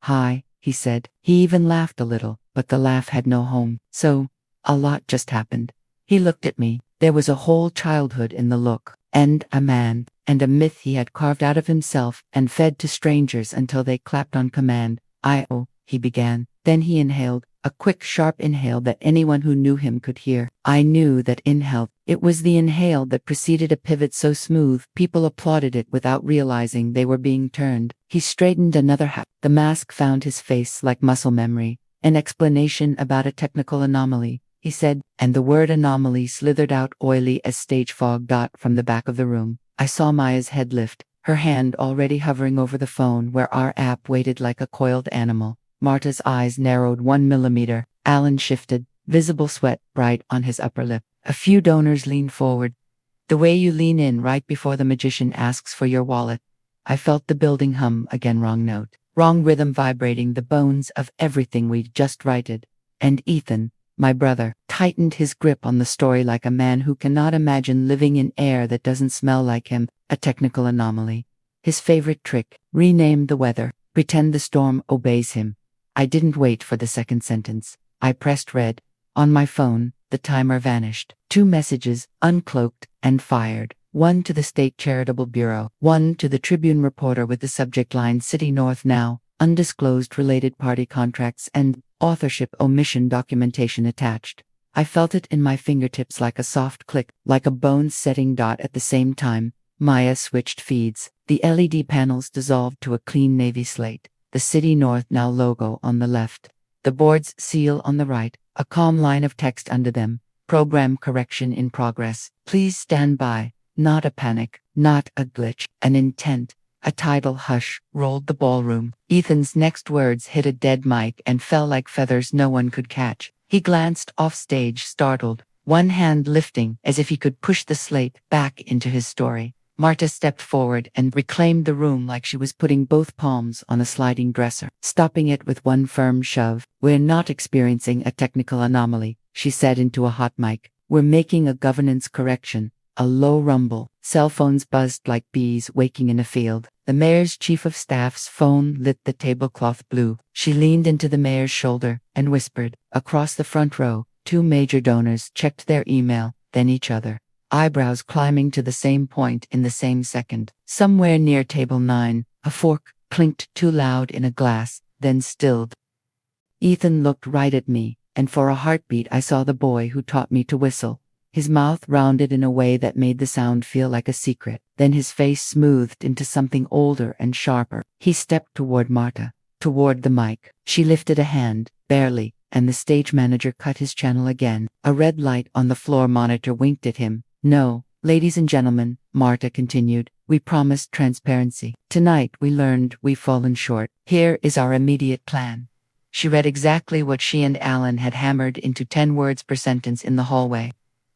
"Hi," he said. He even laughed a little, but the laugh had no home. "So, a lot just happened." He looked at me. There was a whole childhood in the look, and a man, and a myth he had carved out of himself and fed to strangers until they clapped on command. "Oh," he began. Then he inhaled, a quick, sharp inhale that anyone who knew him could hear. I knew that inhale. It was the inhale that preceded a pivot so smooth, people applauded it without realizing they were being turned. He straightened another half. The mask found his face like muscle memory. "An explanation about a technical anomaly," he said, and the word anomaly slithered out oily as stage fog. From the back of the room, I saw Maya's head lift, her hand already hovering over the phone where our app waited like a coiled animal. Marta's eyes narrowed 1 millimeter. Alan shifted, visible sweat bright on his upper lip. A few donors leaned forward. The way you lean in right before the magician asks for your wallet. I felt the building hum again. Wrong note. Wrong rhythm vibrating the bones of everything we'd just righted. And Ethan, my brother, tightened his grip on the story like a man who cannot imagine living in air that doesn't smell like him. A technical anomaly. His favorite trick. Rename the weather. Pretend the storm obeys him. I didn't wait for the second sentence. I pressed red. On my phone, the timer vanished. 2 messages, uncloaked and fired. One to the State Charitable Bureau. One to the Tribune reporter with the subject line "City North Now, Undisclosed Related Party Contracts and Authorship Omission Documentation Attached." I felt it in my fingertips like a soft click, like a bone-setting dot at the same time. Maya switched feeds. The LED panels dissolved to a clean navy slate. The City North Now logo on the left. The board's seal on the right. a calm line of text under them. Program correction in progress. Please stand by. Not a panic, not a glitch, an intent. A tidal hush rolled the ballroom. Ethan's next words hit a dead mic and fell like feathers no one could catch. He glanced off stage, startled, one hand lifting as if he could push the slate back into his story. Marta stepped forward and reclaimed the room like she was putting both palms on a sliding dresser, stopping it with one firm shove. We're not experiencing a technical anomaly, she said into a hot mic. We're making a governance correction. A low rumble. Cell phones buzzed like bees waking in a field. The mayor's chief of staff's phone lit the tablecloth blue. She leaned into the mayor's shoulder and whispered. Across the front row, two major donors checked their email, then each other. Eyebrows climbing to the same point in the same second. Somewhere near table 9, a fork clinked too loud in a glass, then stilled. Ethan looked right at me, and for a heartbeat I saw the boy who taught me to whistle. His mouth rounded in a way that made the sound feel like a secret. Then his face smoothed into something older and sharper. He stepped toward Marta, toward the mic. She lifted a hand, barely, and the stage manager cut his channel again. A red light on the floor monitor winked at him. No, ladies and gentlemen, Marta continued, we promised transparency. Tonight we learned we've fallen short. Here is our immediate plan. She read exactly what she and Alan had hammered into 10 words per sentence in the hallway.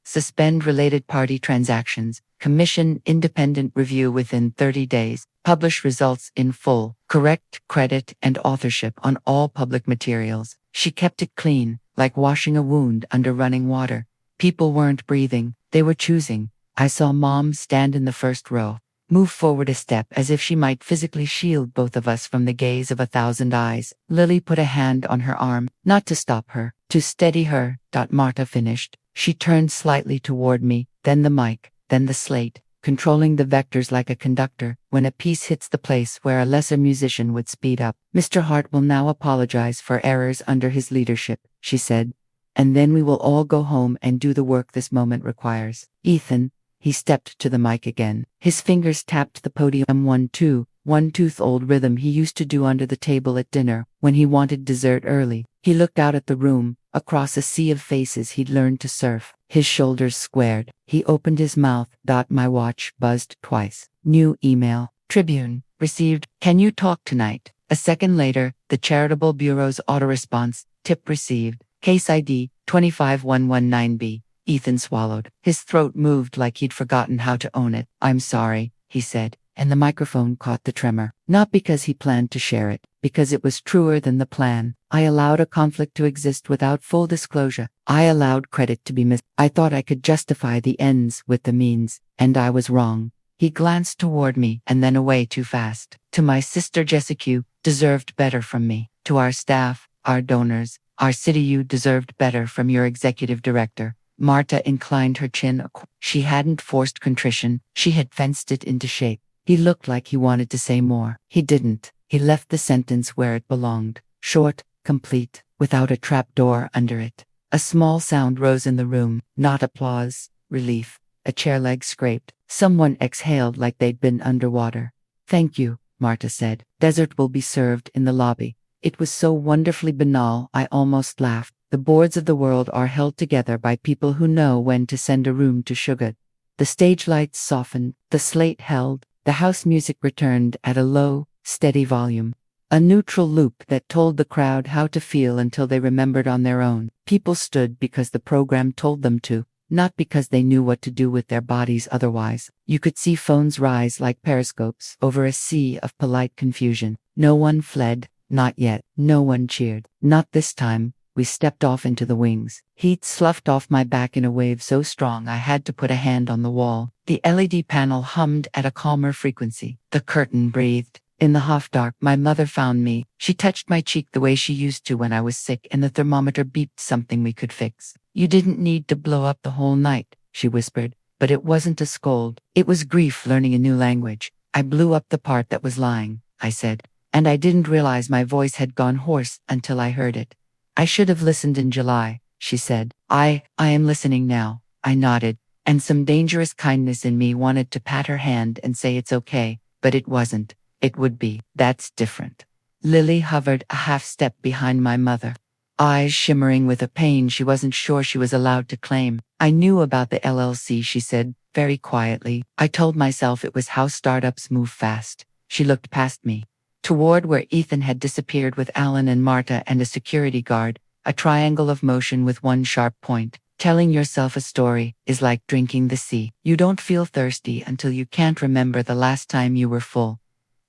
Suspend related party transactions, commission independent review within 30 days, publish results in full, correct credit and authorship on all public materials. She kept it clean, like washing a wound under running water. People weren't breathing, they were choosing. I saw Mom stand in the first row, move forward a step as if she might physically shield both of us from the gaze of 1,000 eyes. Lily put a hand on her arm, not to stop her, to steady her. Marta finished. She turned slightly toward me, then the mic, then the slate, controlling the vectors like a conductor. When a piece hits the place where a lesser musician would speed up. Mr. Hart will now apologize for errors under his leadership, she said. And then we will all go home and do the work this moment requires. Ethan, he stepped to the mic again. His fingers tapped the podium 1-2, one-tooth-old rhythm he used to do under the table at dinner when he wanted dessert early. He looked out at the room, across a sea of faces he'd learned to surf. His shoulders squared. He opened his mouth. My watch buzzed twice. New email. Tribune. Received. Can you talk tonight? A second later, the Charitable Bureau's autoresponse. Tip received. Case ID 25119B. Ethan swallowed. His throat moved like he'd forgotten how to own it. I'm sorry, he said, and the microphone caught the tremor. Not because he planned to share it, because it was truer than the plan. I allowed a conflict to exist without full disclosure. I allowed credit to be missed. I thought I could justify the ends with the means, and I was wrong. He glanced toward me and then away too fast. To my sister Jessica, you deserved better from me. To our staff, our donors, our city, you deserved better from your executive director. Marta inclined her chin. She hadn't forced contrition, she had fenced it into shape. He looked like he wanted to say more. He didn't. He left the sentence where it belonged. Short, complete, without a trapdoor under it. A small sound rose in the room, not applause, relief. A chair leg scraped. Someone exhaled like they'd been underwater. Thank you, Marta said. Dessert will be served in the lobby. It was so wonderfully banal, I almost laughed. The boards of the world are held together by people who know when to send a room to sugar. The stage lights softened, the slate held, the house music returned at a low, steady volume. A neutral loop that told the crowd how to feel until they remembered on their own. People stood because the program told them to, not because they knew what to do with their bodies otherwise. You could see phones rise like periscopes over a sea of polite confusion. No one fled, not yet. No one cheered. Not this time. We stepped off into the wings. Heat sloughed off my back in a wave so strong I had to put a hand on the wall. The LED panel hummed at a calmer frequency. The curtain breathed. In the half-dark, my mother found me. She touched my cheek the way she used to when I was sick, and the thermometer beeped something we could fix. You didn't need to blow up the whole night, she whispered. But it wasn't a scold. It was grief learning a new language. I blew up the part that was lying, I said. And I didn't realize my voice had gone hoarse until I heard it. I should have listened in July, she said. I am listening now. I nodded, and some dangerous kindness in me wanted to pat her hand and say it's okay, but it wasn't. It would be. That's different. Lily hovered a half step behind my mother. eyes shimmering with a pain she wasn't sure she was allowed to claim. I knew about the LLC, she said, very quietly. I told myself it was how startups move fast. She looked past me, toward where Ethan had disappeared with Alan and Marta and a security guard, a triangle of motion with one sharp point. Telling yourself a story is like drinking the sea. You don't feel thirsty until you can't remember the last time you were full.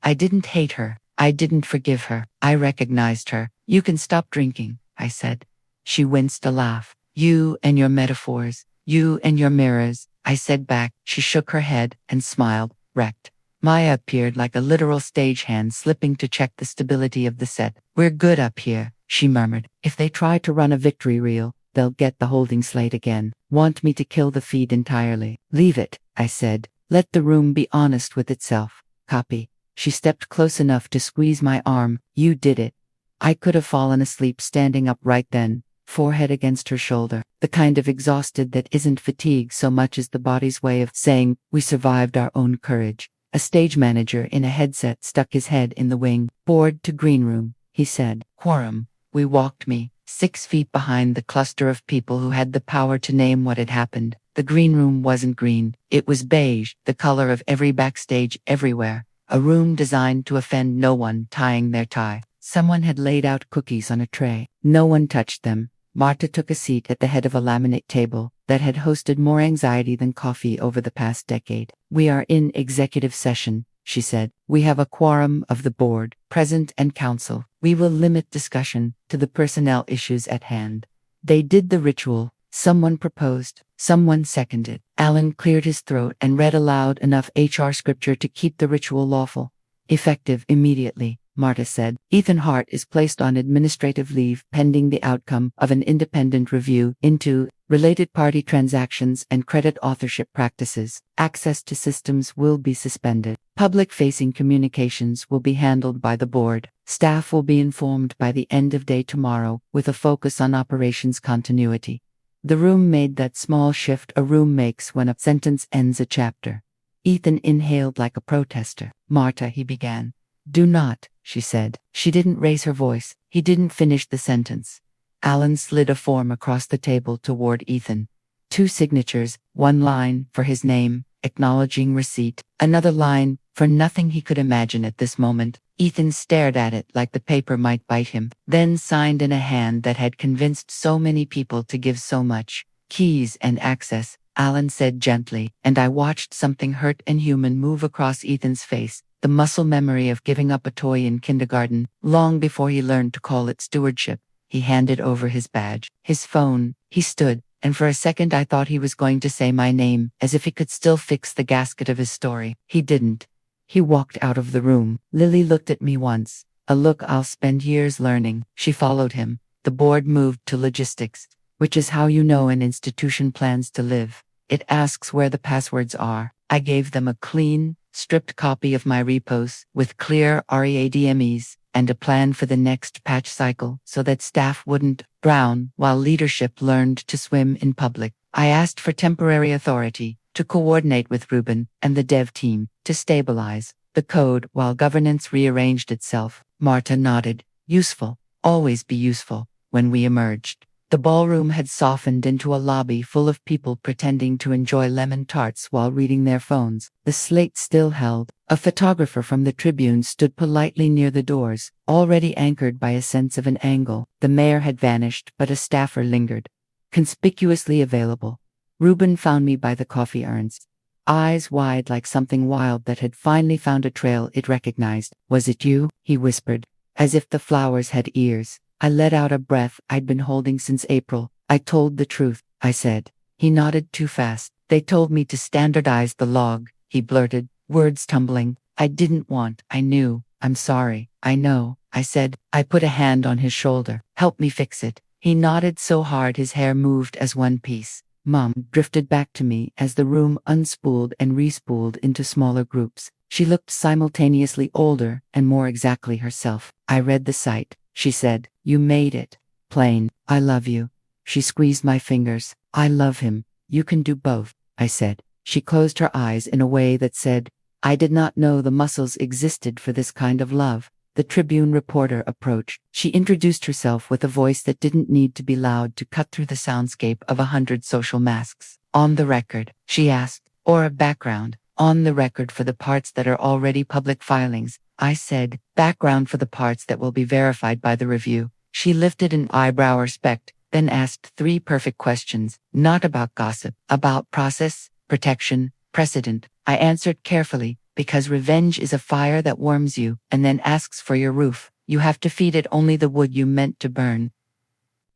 I didn't hate her. I didn't forgive her. I recognized her. You can stop drinking, I said. She winced a laugh. You and your metaphors. You and your mirrors, I said back. She shook her head and smiled, wrecked. Maya appeared like a literal stagehand slipping to check the stability of the set. We're good up here, she murmured. If they try to run a victory reel, they'll get the holding slate again. Want me to kill the feed entirely? Leave it, I said. Let the room be honest with itself. Copy. She stepped close enough to squeeze my arm. You did it. I could have fallen asleep standing up right then, forehead against her shoulder. The kind of exhausted that isn't fatigue so much as the body's way of saying, we survived our own courage. A stage manager in a headset stuck his head in the wing. Board to green room, he said. Quorum. We walked me, 6 feet behind the cluster of people who had the power to name what had happened. The green room wasn't green. It was beige, the color of every backstage everywhere. A room designed to offend no one tying their tie. Someone had laid out cookies on a tray. No one touched them. Marta took a seat at the head of a laminate table that had hosted more anxiety than coffee over the past decade. We are in executive session, she said. We have a quorum of the board, president and council. We will limit discussion to the personnel issues at hand. They did the ritual. Someone proposed. Someone seconded. Alan cleared his throat and read aloud enough HR scripture to keep the ritual lawful. Effective immediately, Marta said. Ethan Hart is placed on administrative leave pending the outcome of an independent review into related party transactions and credit authorship practices. Access to systems will be suspended. Public-facing communications will be handled by the board. Staff will be informed by the end of day tomorrow with a focus on operations continuity. The room made that small shift a room makes when a sentence ends a chapter. Ethan inhaled like a protester. Marta, he began. Do not, she said. She didn't raise her voice. He didn't finish the sentence. Alan slid a form across the table toward Ethan. 2 signatures, 1 line for his name, acknowledging receipt, another line for nothing he could imagine at this moment. Ethan stared at it like the paper might bite him, then signed in a hand that had convinced so many people to give so much. Keys and access, Alan said gently, and I watched something hurt and human move across Ethan's face, the muscle memory of giving up a toy in kindergarten, long before he learned to call it stewardship. He handed over his badge, his phone. He stood, and for a second I thought he was going to say my name, as if he could still fix the gasket of his story. He didn't. He walked out of the room. Lily looked at me once, a look I'll spend years learning. She followed him. The board moved to logistics, which is how you know an institution plans to live. It asks where the passwords are. I gave them a clean, stripped copy of my repos with clear READMEs and a plan for the next patch cycle so that staff wouldn't drown while leadership learned to swim in public. I asked for temporary authority to coordinate with Ruben and the dev team to stabilize the code while governance rearranged itself. Marta nodded. Useful. Always be useful. When we emerged, the ballroom had softened into a lobby full of people pretending to enjoy lemon tarts while reading their phones. The slate still held. A photographer from the Tribune stood politely near the doors, already anchored by a sense of an angle. The mayor had vanished, but a staffer lingered, conspicuously available. Ruben found me by the coffee urns, eyes wide like something wild that had finally found a trail it recognized. Was it you? He whispered, as if the flowers had ears. I let out a breath I'd been holding since April. I told the truth, I said. He nodded too fast. They told me to standardize the log, he blurted, words tumbling. I didn't want. I knew. I'm sorry. I know, I said. I put a hand on his shoulder. Help me fix it. He nodded so hard his hair moved as one piece. Mom drifted back to me as the room unspooled and respooled into smaller groups. She looked simultaneously older and more exactly herself. I read the site, she said. You made it. Plain. I love you. She squeezed my fingers. I love him. You can do both, I said. She closed her eyes in a way that said, I did not know the muscles existed for this kind of love. the Tribune reporter approached. She introduced herself with a voice that didn't need to be loud to cut through the soundscape of 100 social masks. On the record, she asked, or a background? On the record for the parts that are already public filings, I said. Background for the parts that will be verified by the review. She lifted an eyebrow or specked, then asked 3 perfect questions, not about gossip, about process, protection, precedent. I answered carefully, because revenge is a fire that warms you and then asks for your roof. You have to feed it only the wood you meant to burn.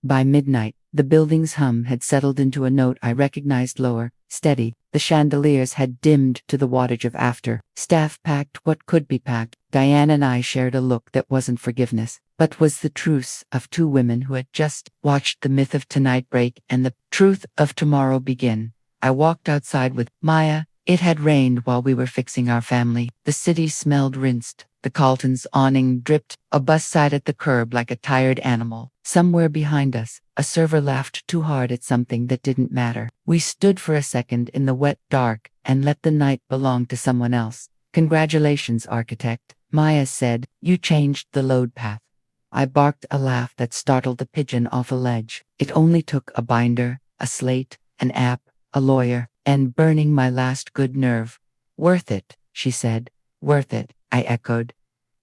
By midnight, the building's hum had settled into a note I recognized lower, steady. The chandeliers had dimmed to the wattage of after. Staff packed what could be packed. Diane and I shared a look that wasn't forgiveness, but was the truce of 2 women who had just watched the myth of tonight break and the truth of tomorrow begin. I walked outside with Maya. It had rained while we were fixing our family. The city smelled rinsed. The Carlton's awning dripped. A bus sat at the curb like a tired animal. Somewhere behind us, a server laughed too hard at something that didn't matter. We stood for a second in the wet dark and let the night belong to someone else. Congratulations, architect, Maya said. You changed the load path. I barked a laugh that startled the pigeon off a ledge. It only took a binder, a slate, an app, a lawyer, and burning my last good nerve. Worth it, she said. Worth it, I echoed.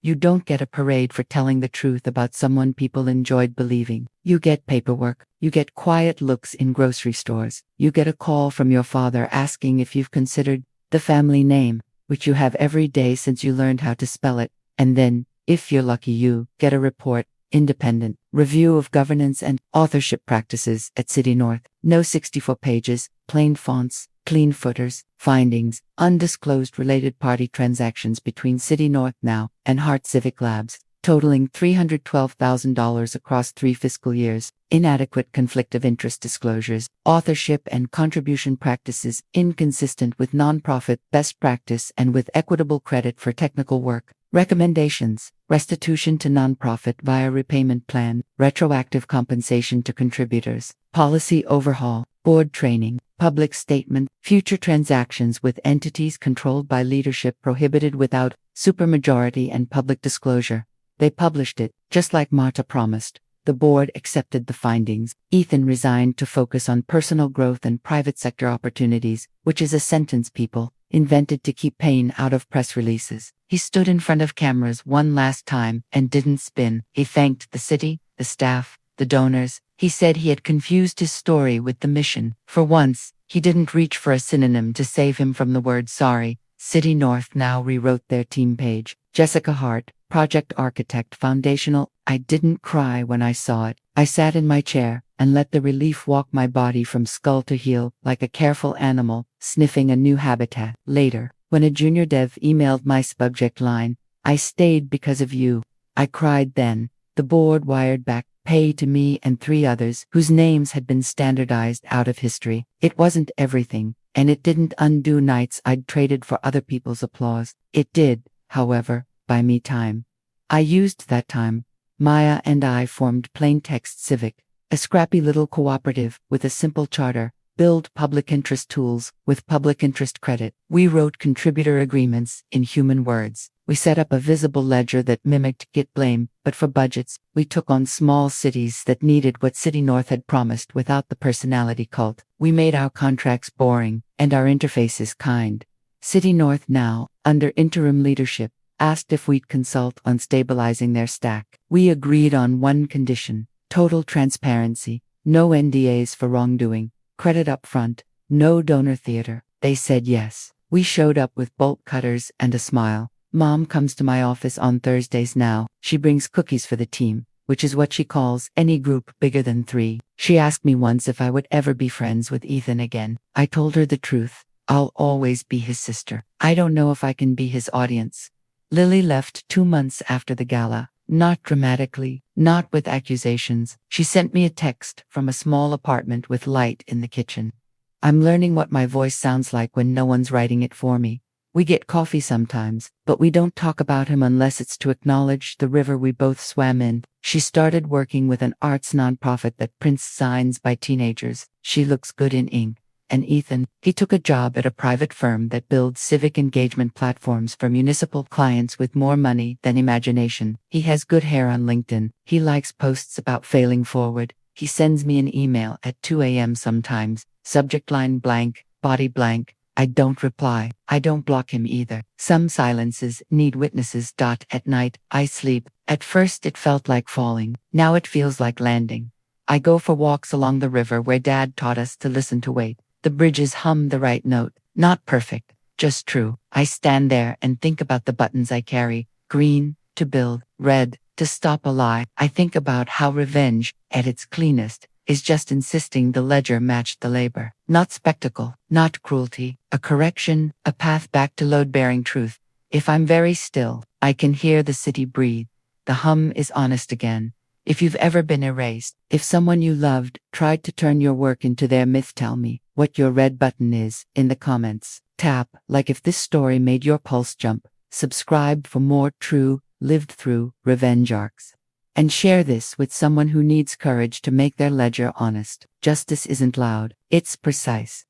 You don't get a parade for telling the truth about someone people enjoyed believing. You get paperwork. You get quiet looks in grocery stores. You get a call from your father asking if you've considered the family name, which you have every day since you learned how to spell it. And then, if you're lucky, you get a report, independent, review of governance and authorship practices at City North. No 64 pages, plain fonts, clean footers, findings, undisclosed related party transactions between City North Now and Hart Civic Labs, totaling $312,000 across 3 fiscal years, inadequate conflict of interest disclosures, authorship and contribution practices inconsistent with nonprofit best practice and with equitable credit for technical work. Recommendations: restitution to nonprofit via repayment plan, retroactive compensation to contributors, policy overhaul, board training, public statement, future transactions with entities controlled by leadership prohibited without supermajority and public disclosure. They published it, just like Marta promised. The board accepted the findings. Ethan resigned to focus on personal growth and private sector opportunities, which is a sentence people invented to keep pain out of press releases. He stood in front of cameras one last time and didn't spin. He thanked the city, the staff, the donors. He said he had confused his story with the mission. For once, he didn't reach for a synonym to save him from the word sorry. City North Now rewrote their team page. Jessica Hart, project architect, foundational. I didn't cry when I saw it. I sat in my chair and let the relief walk my body from skull to heel like a careful animal, sniffing a new habitat. Later, when a junior dev emailed my subject line, I stayed because of you. I cried then. The board wired back, pay to me and 3 others whose names had been standardized out of history. It wasn't everything, and it didn't undo nights I'd traded for other people's applause. It did, however, buy me time. I used that time. Maya and I formed Plain Text Civic, a scrappy little cooperative with a simple charter, build public interest tools with public interest credit. We wrote contributor agreements in human words. We set up a visible ledger that mimicked Git blame, but for budgets, we took on small cities that needed what City North had promised without the personality cult. We made our contracts boring and our interfaces kind. City North Now, under interim leadership, asked if we'd consult on stabilizing their stack. We agreed on one condition: total transparency, no NDAs for wrongdoing, credit up front, no donor theater. They said yes. We showed up with bolt cutters and a smile. Mom comes to my office on Thursdays now. She brings cookies for the team, which is what she calls any group bigger than 3. She asked me once if I would ever be friends with Ethan again. I told her the truth. I'll always be his sister. I don't know if I can be his audience. Lily left 2 months after the gala, not dramatically, not with accusations. She sent me a text from a small apartment with light in the kitchen. I'm learning what my voice sounds like when no one's writing it for me. We get coffee sometimes, but we don't talk about him unless it's to acknowledge the river we both swam in. She started working with an arts nonprofit that prints signs by teenagers. She looks good in ink. and Ethan. He took a job at a private firm that builds civic engagement platforms for municipal clients with more money than imagination. He has good hair on LinkedIn. He likes posts about failing forward. He sends me an email at 2 a.m. sometimes. Subject line blank, body blank. I don't reply. I don't block him either. Some silences need witnesses. At night, I sleep. At first it felt like falling. Now it feels like landing. I go for walks along the river where Dad taught us to listen to wait. The bridges hum the right note. Not perfect, just true. I stand there and think about the buttons I carry. Green, to build. Red, to stop a lie. I think about how revenge, at its cleanest, is just insisting the ledger matched the labor. Not spectacle, not cruelty, a correction, a path back to load-bearing truth. If I'm very still, I can hear the city breathe. The hum is honest again. If you've ever been erased, if someone you loved tried to turn your work into their myth, tell me what your red button is in the comments. Tap like if this story made your pulse jump. Subscribe for more true, lived through revenge arcs. And share this with someone who needs courage to make their ledger honest. Justice isn't loud, it's precise.